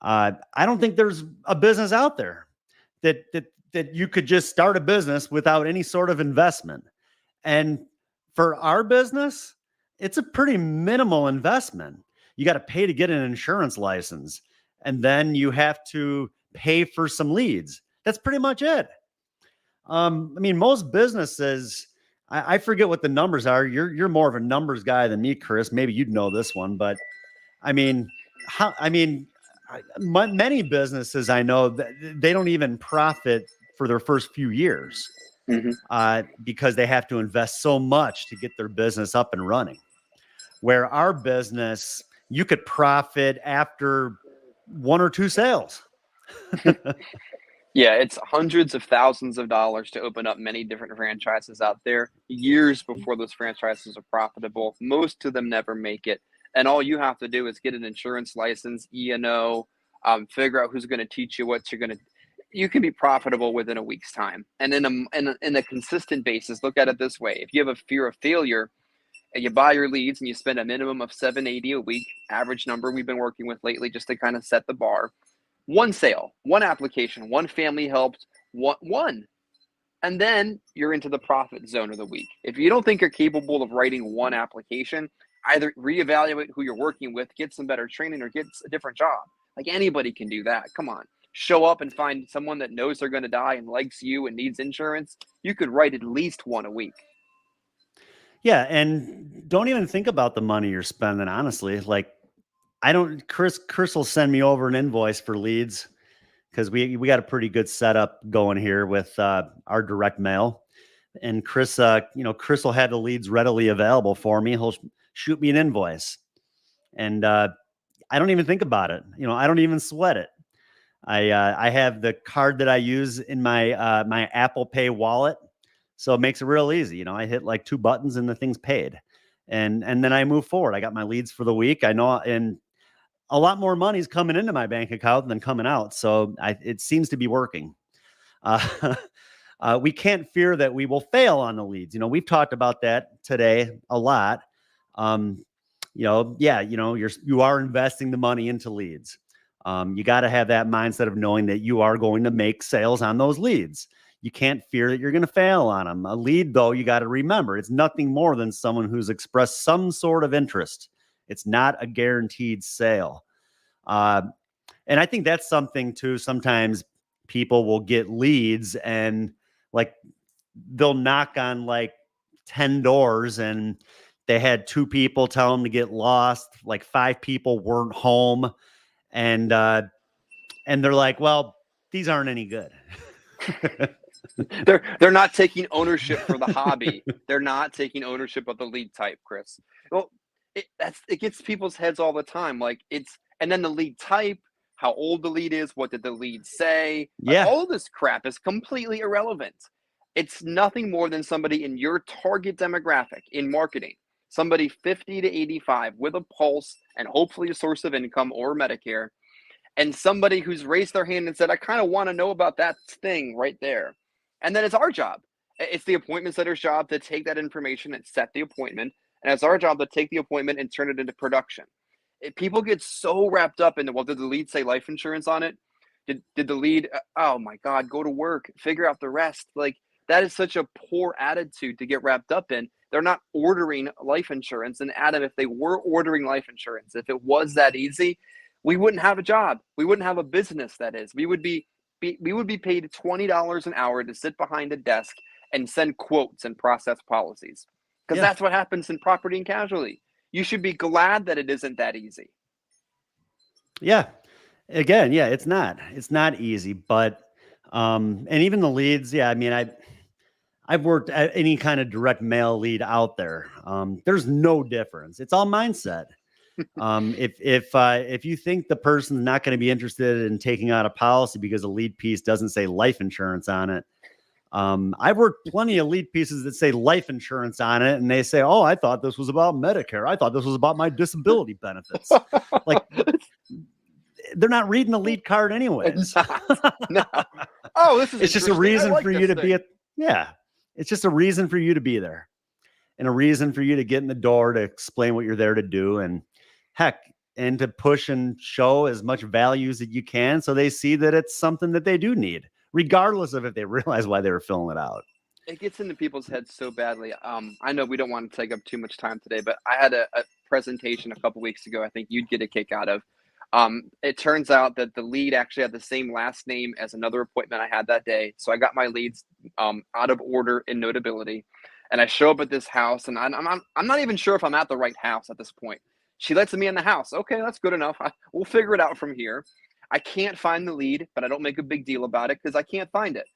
I don't think there's a business out there that you could just start a business without any sort of investment. And for our business, it's a pretty minimal investment. You got to pay to get an insurance license, and then you have to pay for some leads. That's pretty much it. I mean, most businesses, I forget what the numbers are. You're more of a numbers guy than me, Chris. Maybe you'd know this one, but I mean, many businesses I know that they don't even profit for their first few years because they have to invest so much to get their business up and running. Where our business, you could profit after 1 or 2 sales. Yeah, it's hundreds of thousands of dollars to open up many different franchises out there years before those franchises are profitable. Most of them never make it. And all you have to do is get an insurance license, E&O, figure out who's going to teach you what you're going to. You can be profitable within a week's time. And in a consistent basis, look at it this way: if you have a fear of failure, and you buy your leads and you spend a minimum of $780 a week, average number we've been working with lately, just to kind of set the bar. 1 sale, 1 application, 1 family helped, one. And then you're into the profit zone of the week. If you don't think you're capable of writing 1 application, either reevaluate who you're working with, get some better training, or get a different job. Like, anybody can do that. Come on. Show up and find someone that knows they're going to die and likes you and needs insurance. You could write at least 1 a week. Yeah. And don't even think about the money you're spending, honestly. Like, Chris will send me over an invoice for leads because we got a pretty good setup going here with our direct mail. And Chris will have the leads readily available for me. He'll shoot me an invoice. And I don't even think about it. I don't even sweat it. I have the card that I use in my my Apple Pay wallet. So it makes it real easy. I hit like 2 buttons and the thing's paid. And then I move forward. I got my leads for the week. I know, and a lot more money's coming into my bank account than coming out. So it seems to be working. We can't fear that we will fail on the leads. We've talked about that today a lot. You are investing the money into leads. You got to have that mindset of knowing that you are going to make sales on those leads. You can't fear that you're going to fail on them. A lead, though, you got to remember, it's nothing more than someone who's expressed some sort of interest. It's not a guaranteed sale. And I think that's something too. Sometimes people will get leads and like they'll knock on like 10 doors and they had 2 people tell them to get lost. Like 5 people weren't home. And they're like, well, these aren't any good. They're not taking ownership for the hobby. They're not taking ownership of the lead type, Chris. Well, it gets people's heads all the time. Like and then the lead type, how old the lead is, what did the lead say? Yeah. All of this crap is completely irrelevant. It's nothing more than somebody in your target demographic in marketing, somebody 50 to 85 with a pulse and hopefully a source of income or Medicare, and somebody who's raised their hand and said, I kind of want to know about that thing right there. And then it's our job. It's the appointment setter's job to take that information and set the appointment. And it's our job to take the appointment and turn it into production. People get so wrapped up in, well, did the lead say life insurance on it? Did the lead, oh my God, go to work, figure out the rest. Like, that is such a poor attitude to get wrapped up in. They're not ordering life insurance. And Adam, if they were ordering life insurance, if it was that easy, we wouldn't have a job. We wouldn't have a business, that is. We would be paid $20 an hour to sit behind a desk and send quotes and process policies. Because that's what happens in property and casualty. You should be glad that it isn't that easy. Yeah. Again, it's not easy, but, and even the leads, I mean, I've worked at any kind of direct mail lead out there. There's no difference. It's all mindset. If you think the person's not going to be interested in taking out a policy because a lead piece doesn't say life insurance on it, I've worked plenty of lead pieces that say life insurance on it, and they say, "Oh, I thought this was about Medicare. I thought this was about my disability benefits." Like, they're not reading the lead card anyways. No. Oh, this is it's just a reason for you to be at, it's just a reason for you to be there and a reason for you to get in the door to explain what you're there to do. And heck, and to push and show as much value as that you can. So they see that it's something that they do need, regardless of if they realize why they were filling it out. It gets into people's heads so badly. I know we don't want to take up too much time today, but I had a presentation a couple weeks ago I think you'd get a kick out of. It turns out that the lead actually had the same last name as another appointment I had that day. So I got my leads out of order in Notability. And I show up at this house, and I'm not even sure if I'm at the right house at this point. She lets me in the house. Okay, that's good enough. We'll figure it out from here. I can't find the lead, but I don't make a big deal about it because I can't find it.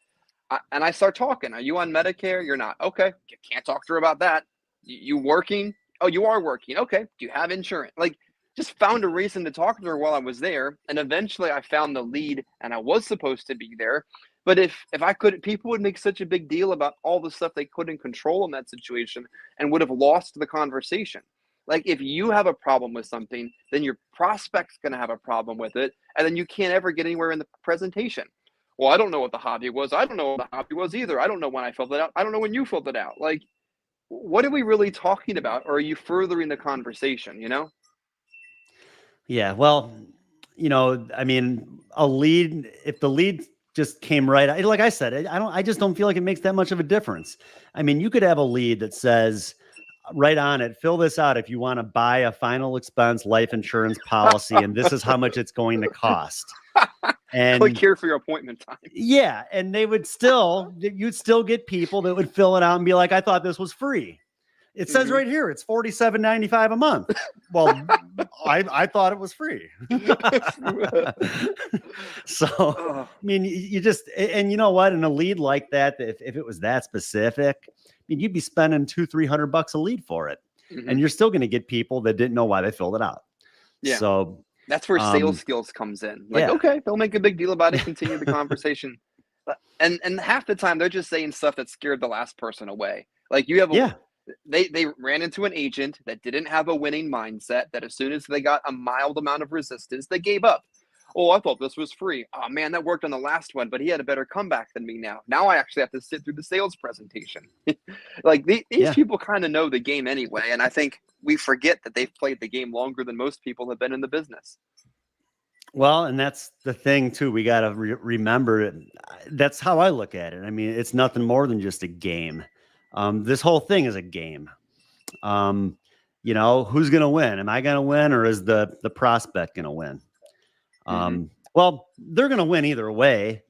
And I start talking. Are you on Medicare? You're not. Okay, can't talk to her about that. You working? Oh, you are working. Okay, do you have insurance? Like, just found a reason to talk to her while I was there. And eventually I found the lead, and I was supposed to be there. But if I could, people would make such a big deal about all the stuff they couldn't control in that situation and would have lost the conversation. Like, if you have a problem with something, then your prospect's going to have a problem with it. And then you can't ever get anywhere in the presentation. Well, I don't know what the hobby was. I don't know what the hobby was either. I don't know when I filled it out. I don't know when you filled it out. Like, what are we really talking about? Or are you furthering the conversation, you know? Yeah, well, I mean, a lead, if the lead just came right, like I said, I just don't feel like it makes that much of a difference. I mean, you could have a lead that says right on it, fill this out if you want to buy a final expense life insurance policy, and this is how much it's going to cost. And click here for your appointment time. Yeah, and you'd still get people that would fill it out and be like, I thought this was free. It says right here, it's $47.95 a month. Well, I thought it was free. So, I mean, you just, and you know what? In a lead like that, if it was that specific, I mean, you'd be spending $200-300 a lead for it. And you're still going to get people that didn't know why they filled it out. Yeah. So that's where sales skills comes in. Like, okay, they'll make a big deal about it, continue the conversation. And half the time they're just saying stuff that scared the last person away. Like, you have they ran into an agent that didn't have a winning mindset, that as soon as they got a mild amount of resistance, they gave up. Oh, I thought this was free. Oh man, that worked on the last one, but he had a better comeback than me now. Now I actually have to sit through the sales presentation. Like, these people kind of know the game anyway. And I think we forget that they've played the game longer than most people have been in the business. Well, and that's the thing too. We got to remember it. That's how I look at it. I mean, it's nothing more than just a game. This whole thing is a game. Who's going to win? Am I going to win, or is the prospect going to win? Well, they're going to win either way.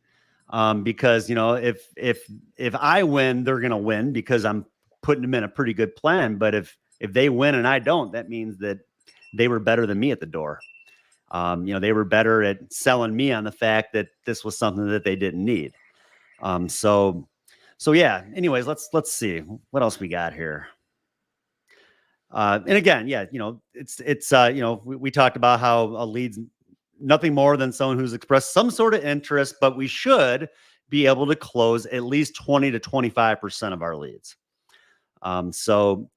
Because, if I win, they're going to win because I'm putting them in a pretty good plan. But if they win and I don't, that means that they were better than me at the door. They were better at selling me on the fact that this was something that they didn't need. So yeah, anyways, let's see what else we got here. And again, we talked about how a lead's nothing more than someone who's expressed some sort of interest, but we should be able to close at least 20 to 25% of our leads. So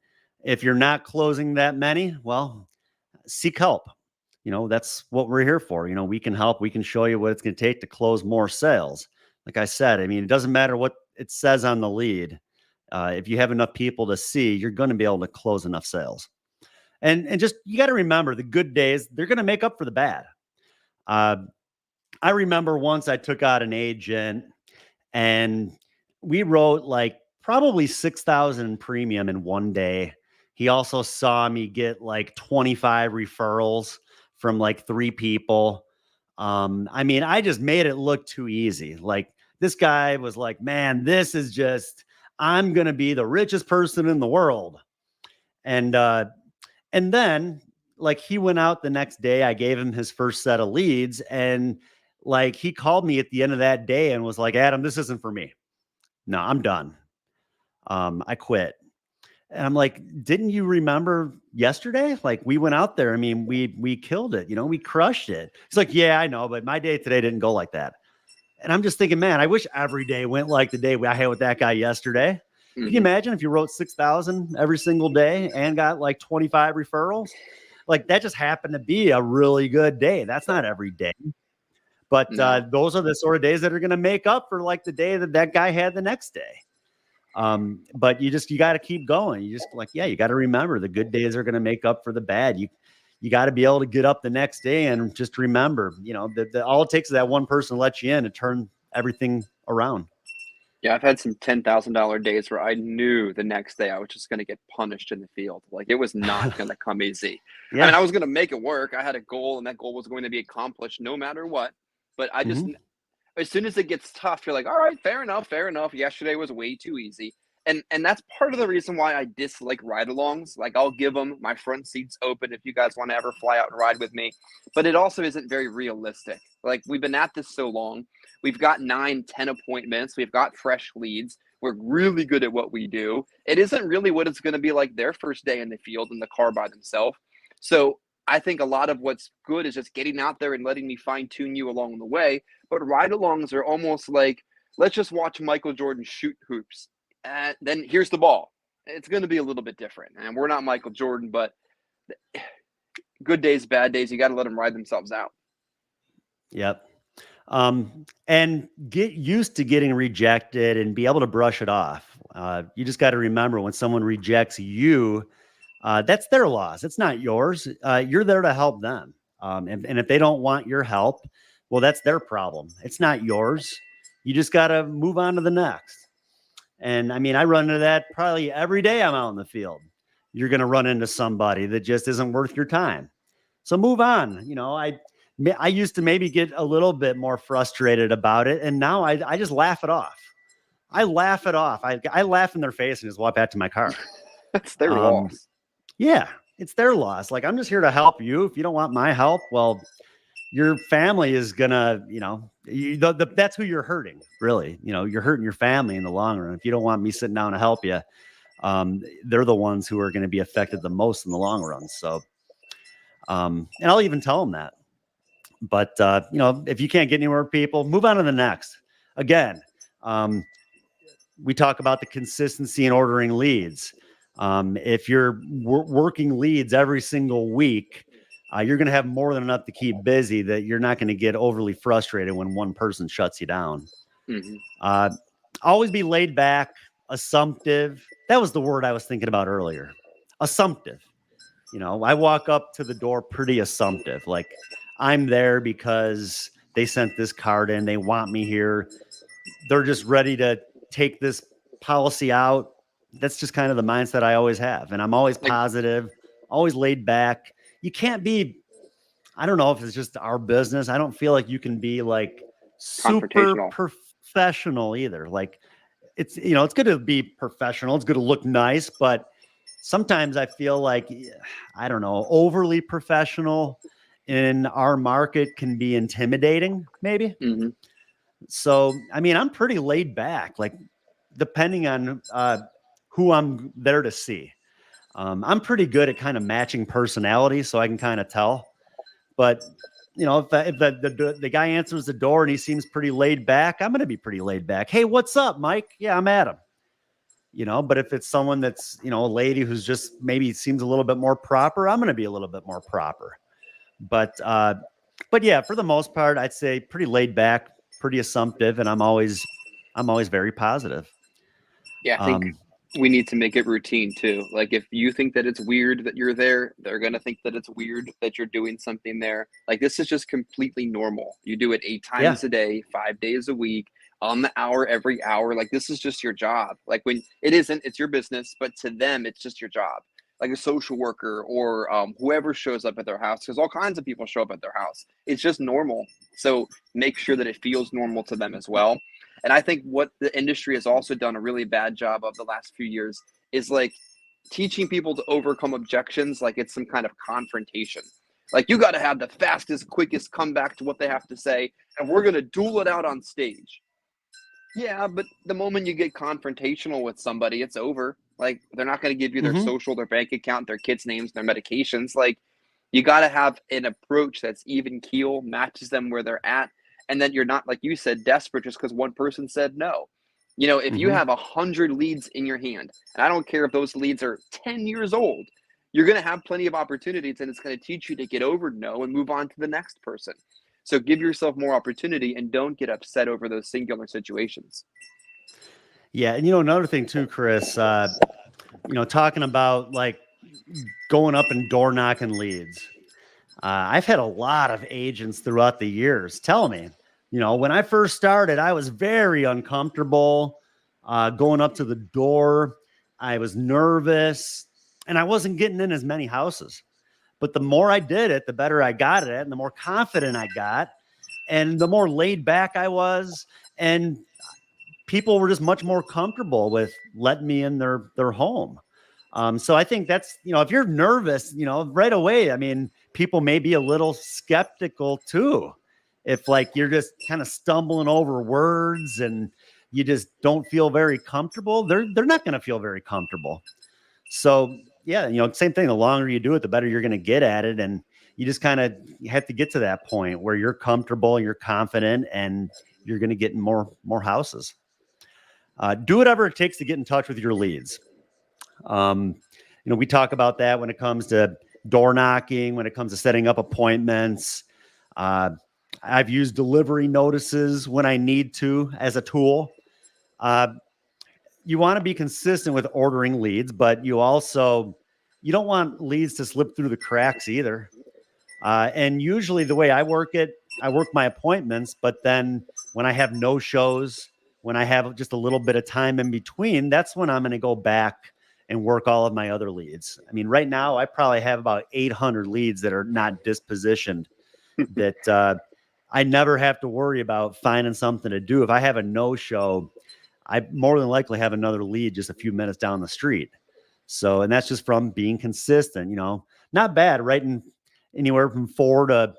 if you're not closing that many, well, seek help. That's what we're here for. We can help. We can show you what it's going to take to close more sales. Like I said, I mean, it doesn't matter what it says on the lead. If you have enough people to see, you're going to be able to close enough sales. And just, you got to remember, the good days, they're going to make up for the bad. I remember once I took out an agent and we wrote like probably 6,000 premium in one day. He also saw me get like 25 referrals from like 3 people. I mean, I just made it look too easy. Like, this guy was like, man, this is just, I'm going to be the richest person in the world. And then like, he went out the next day, I gave him his first set of leads, and like, he called me at the end of that day and was like, Adam, this isn't for me. No, I'm done. I quit. And I'm like, didn't you remember yesterday? Like, we went out there. I mean, we killed it. We crushed it. He's like, yeah, I know, but my day today didn't go like that. And I'm just thinking, man, I wish every day went like the day I had with that guy yesterday. Can you imagine if you wrote 6,000 every single day and got like 25 referrals? like that just happened to be a really good day. That's not every day. But No. those are the sort of days that are going to make up for like the day that guy had the next day. But you got to keep going. You just you got to remember the good days are going to make up for the bad. You got to be able to get up the next day and just remember, all it takes is that one person to let you in and turn everything around. Yeah, I've had some $10,000 days where I knew the next day I was just going to get punished in the field. Like it was not going to come easy. I mean, Yeah. I was going to make it work. I had a goal, and that goal was going to be accomplished no matter what. But I just, Mhm. as soon as it gets tough, you're like, all right, fair enough, fair enough. Yesterday was way too easy. And that's part of the reason why I dislike ride-alongs. Like I'll give them my front seats open if you guys want to ever fly out and ride with me. But it also isn't very realistic. Like we've been at this so long. We've got 9, 10 appointments. We've got fresh leads. We're really good at what we do. It isn't really what it's going to be like their first day in the field in the car by themselves. So I think a lot of what's good is just getting out there and letting me fine tune you along the way. But ride alongs are almost like, let's just watch Michael Jordan shoot hoops. And then here's the ball. It's going to be a little bit different. And we're not Michael Jordan, but good days, bad days, you got to let them ride themselves out. Yep. And get used to getting rejected and be able to brush it off. You just got to remember when someone rejects you, that's their loss. It's not yours. You're there to help them. And if they don't want your help, well, that's their problem. It's not yours. You just got to move on to the next. And I mean, I run into that probably every day I'm out in the field. You're going to run into somebody that just isn't worth your time. So move on. I used to maybe get a little bit more frustrated about it. And now I just laugh it off. I laugh it off. I laugh in their face and just walk back to my car. That's their loss. Yeah, it's their loss. Like, I'm just here to help you. If you don't want my help, well, your family is gonna, that's who you're hurting, really. You're hurting your family in the long run. If you don't want me sitting down to help you, they're the ones who are going to be affected the most in the long run. So, and I'll even tell them that. But if you can't get anywhere with people, move on to the next. Again, we talk about the consistency in ordering leads. If you're working leads every single week, you're going to have more than enough to keep busy that you're not going to get overly frustrated when one person shuts you down. Mm-hmm. Always be laid back, assumptive. That was the word I was thinking about earlier. Assumptive. I walk up to the door pretty assumptive. Like, I'm there because they sent this card in. They want me here. They're just ready to take this policy out. That's just kind of the mindset I always have. And I'm always positive, always laid back. You can't be, I don't know if it's just our business. I don't feel like you can be like super professional either. Like it's good to be professional. It's good to look nice, but sometimes I feel like, I don't know, overly professional in our market can be intimidating, maybe. Mm-hmm. So, I mean, I'm pretty laid back, like depending on who I'm there to see. I'm pretty good at kind of matching personality, so I can kind of tell. But, if the guy answers the door and he seems pretty laid back, I'm going to be pretty laid back. Hey, what's up, Mike? Yeah, I'm Adam. But if it's someone that's, a lady who's just maybe seems a little bit more proper, I'm going to be a little bit more proper. But yeah, for the most part, I'd say pretty laid back, pretty assumptive, and I'm always very positive. Yeah, I think we need to make it routine too. Like if you think that it's weird that you're there, they're going to think that it's weird that you're doing something there. Like this is just completely normal. You do it 8 times a day, 5 days a week, on the hour, every hour. Like this is just your job. Like when it isn't, it's your business, but to them, it's just your job. Like a social worker or whoever shows up at their house, because all kinds of people show up at their house. It's just normal. So make sure that it feels normal to them as well. And I think what the industry has also done a really bad job of the last few years is like teaching people to overcome objections like it's some kind of confrontation. Like you got to have the fastest, quickest comeback to what they have to say, and we're going to duel it out on stage. Yeah, but the moment you get confrontational with somebody, it's over. Like they're not going to give you their social, their bank account, their kids' names, their medications. Like you got to have an approach that's even keel, matches them where they're at. And then you're not, like you said, desperate just because one person said no. If you have 100 leads in your hand, and I don't care if those leads are 10 years old, you're going to have plenty of opportunities, and it's going to teach you to get over no and move on to the next person. So give yourself more opportunity and don't get upset over those singular situations. Yeah. And, another thing too, Chris, talking about like going up and door knocking leads. I've had a lot of agents throughout the years tell me, when I first started, I was very uncomfortable going up to the door. I was nervous and I wasn't getting in as many houses. But the more I did it, the better I got at it and the more confident I got and the more laid back I was. And people were just much more comfortable with letting me in their home. So I think that's, if you're nervous, right away, I mean, people may be a little skeptical too. If like you're just kind of stumbling over words and you just don't feel very comfortable, they're not going to feel very comfortable. So yeah, same thing. The longer you do it, the better you're going to get at it. And you just kind of have to get to that point where you're comfortable and you're confident and you're going to get in more houses. Do whatever it takes to get in touch with your leads. We talk about that when it comes to door knocking, when it comes to setting up appointments. I've used delivery notices when I need to as a tool. You want to be consistent with ordering leads, but you don't want leads to slip through the cracks either. And usually the way I work my appointments, but then when I have no shows, when I have just a little bit of time in between, that's when I'm going to go back and work all of my other leads. I mean, right now I probably have about 800 leads that are not dispositioned that I never have to worry about finding something to do. If I have a no-show, I more than likely have another lead just a few minutes down the street. So, and that's just from being consistent, not bad, writing anywhere from 4 to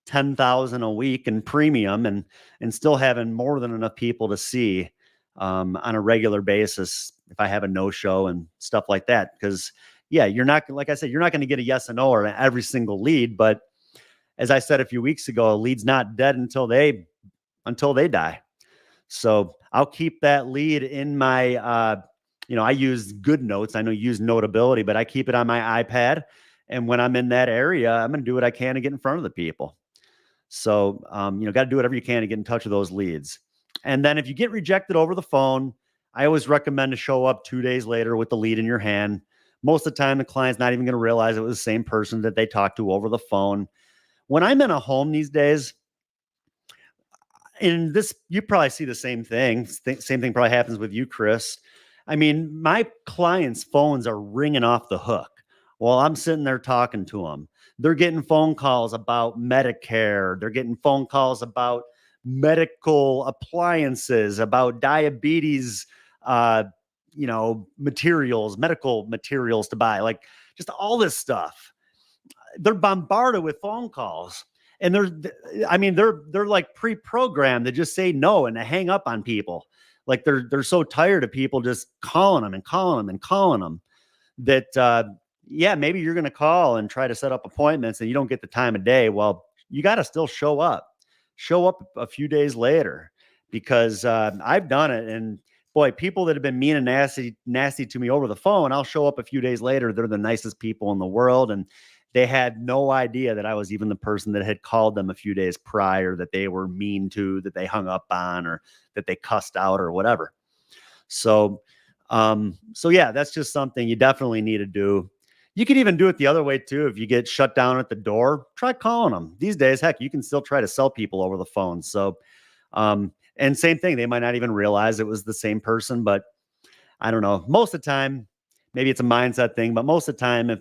10,000 a week in premium and still having more than enough people to see on a regular basis if I have a no-show and stuff like that. Because you're not, like I said, you're not going to get a yes or no or every single lead. But as I said a few weeks ago, a lead's not dead until they die. So I'll keep that lead in my, I use GoodNotes. I know you use Notability, but I keep it on my iPad. And when I'm in that area, I'm going to do what I can to get in front of the people. So, got to do whatever you can to get in touch with those leads. And then if you get rejected over the phone, I always recommend to show up 2 days later with the lead in your hand. Most of the time, the client's not even going to realize it was the same person that they talked to over the phone. When I'm in a home these days, and this, you probably see the same thing. Same thing probably happens with you, Chris. I mean, my clients' phones are ringing off the hook while I'm sitting there talking to them. They're getting phone calls about Medicare. They're getting phone calls about medical appliances, about diabetes, materials, medical materials to buy, like just all this stuff. They're bombarded with phone calls. And they're like pre-programmed to just say no and to hang up on people. Like they're so tired of people just calling them and calling them and calling them that, maybe you're going to call and try to set up appointments and you don't get the time of day. Well, you got to still show up a few days later because I've done it. And boy, people that have been mean and nasty to me over the phone, I'll show up a few days later. They're the nicest people in the world. And they had no idea that I was even the person that had called them a few days prior that they were mean to, that they hung up on, or that they cussed out or whatever. So that's just something you definitely need to do. You could even do it the other way too. If you get shut down at the door, try calling them. These days, heck, you can still try to sell people over the phone. So, and same thing, they might not even realize it was the same person, but I don't know. Most of the time, maybe it's a mindset thing, but most of the time, if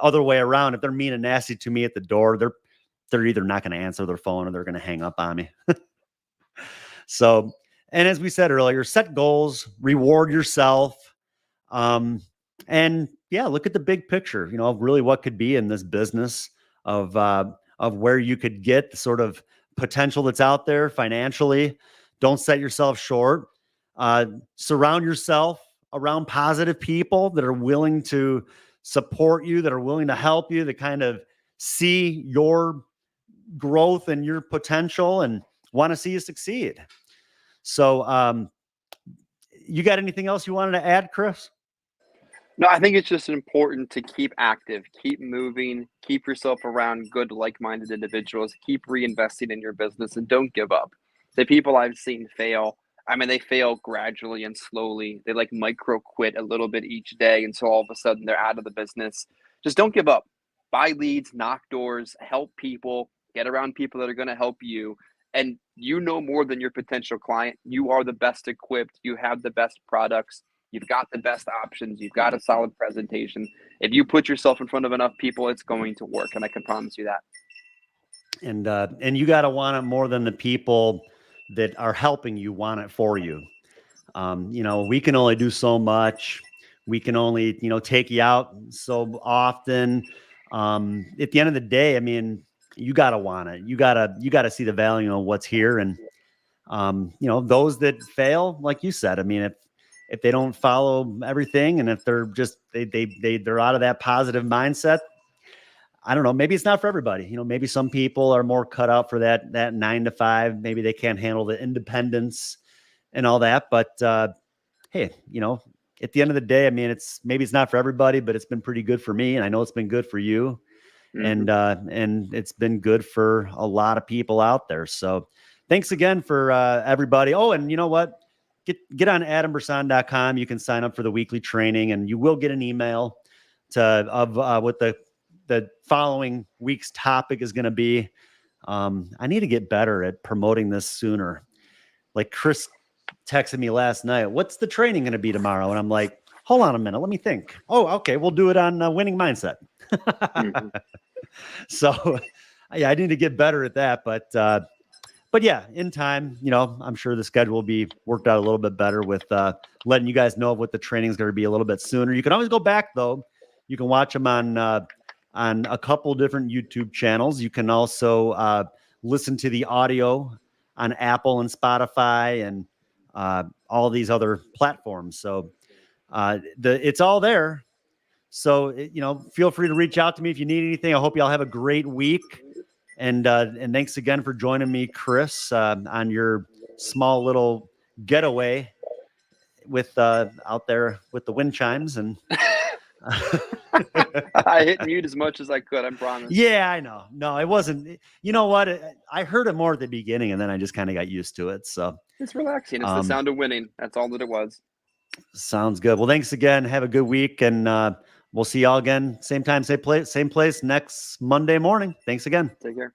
other way around, if they're mean and nasty to me at the door, they're either not going to answer their phone or they're going to hang up on me. So, and as we said earlier, set goals, reward yourself. And look at the big picture, of really what could be in this business of where you could get the sort of potential that's out there financially. Don't set yourself short. Surround yourself around positive people that are willing to support you, that are willing to help you, that kind of see your growth and your potential and want to see you succeed. So, you got anything else you wanted to add, Chris? No, I think it's just important to keep active, keep moving, keep yourself around good, like-minded individuals, keep reinvesting in your business, and don't give up. The people I've seen fail, I mean, they fail gradually and slowly. They like micro quit a little bit each day until all of a sudden they're out of the business. Just don't give up. Buy leads, knock doors, help people, get around people that are going to help you. And you know more than your potential client. You are the best equipped. You have the best products. You've got the best options. You've got a solid presentation. If you put yourself in front of enough people, it's going to work. And I can promise you that. And you got to want it more than the people that are helping you want it for you. We can only do so much. We can only, take you out so often. At the end of the day, I mean, you got to want it. You got to see the value of what's here. And, those that fail, like you said, I mean, if they don't follow everything and if they're just, they're out of that positive mindset, I don't know, maybe it's not for everybody. Maybe some people are more cut out for that 9 to 5. Maybe they can't handle the independence and all that. But, hey, at the end of the day, I mean, maybe it's not for everybody, but it's been pretty good for me. And I know it's been good for you. Mm-hmm. And it's been good for a lot of people out there. So thanks again for everybody. Oh, and you know what? Get on adambersan.com. You can sign up for the weekly training and you will get an email of what the following week's topic is going to be. I need to get better at promoting this sooner. Like Chris texted me last night, what's the training going to be tomorrow? And I'm like, hold on a minute. Let me think. Oh, okay. We'll do it on winning mindset. Mm-hmm. So yeah, I need to get better at that. But yeah, in time, I'm sure the schedule will be worked out a little bit better with letting you guys know what the training is going to be a little bit sooner. You can always go back though. You can watch them on a couple different YouTube channels. You can also listen to the audio on Apple and Spotify and all these other platforms. So it's all there. So, feel free to reach out to me if you need anything. I hope y'all have a great week. And thanks again for joining me, Chris, on your small little getaway with out there with the wind chimes. And I hit mute as much as I could, I promise. Yeah, I know. No, it wasn't. You know what? I heard it more at the beginning, and then I just kind of got used to it. So it's relaxing. It's the sound of winning. That's all that it was. Sounds good. Well, thanks again. Have a good week, and we'll see y'all again, same time, same place next Monday morning. Thanks again. Take care.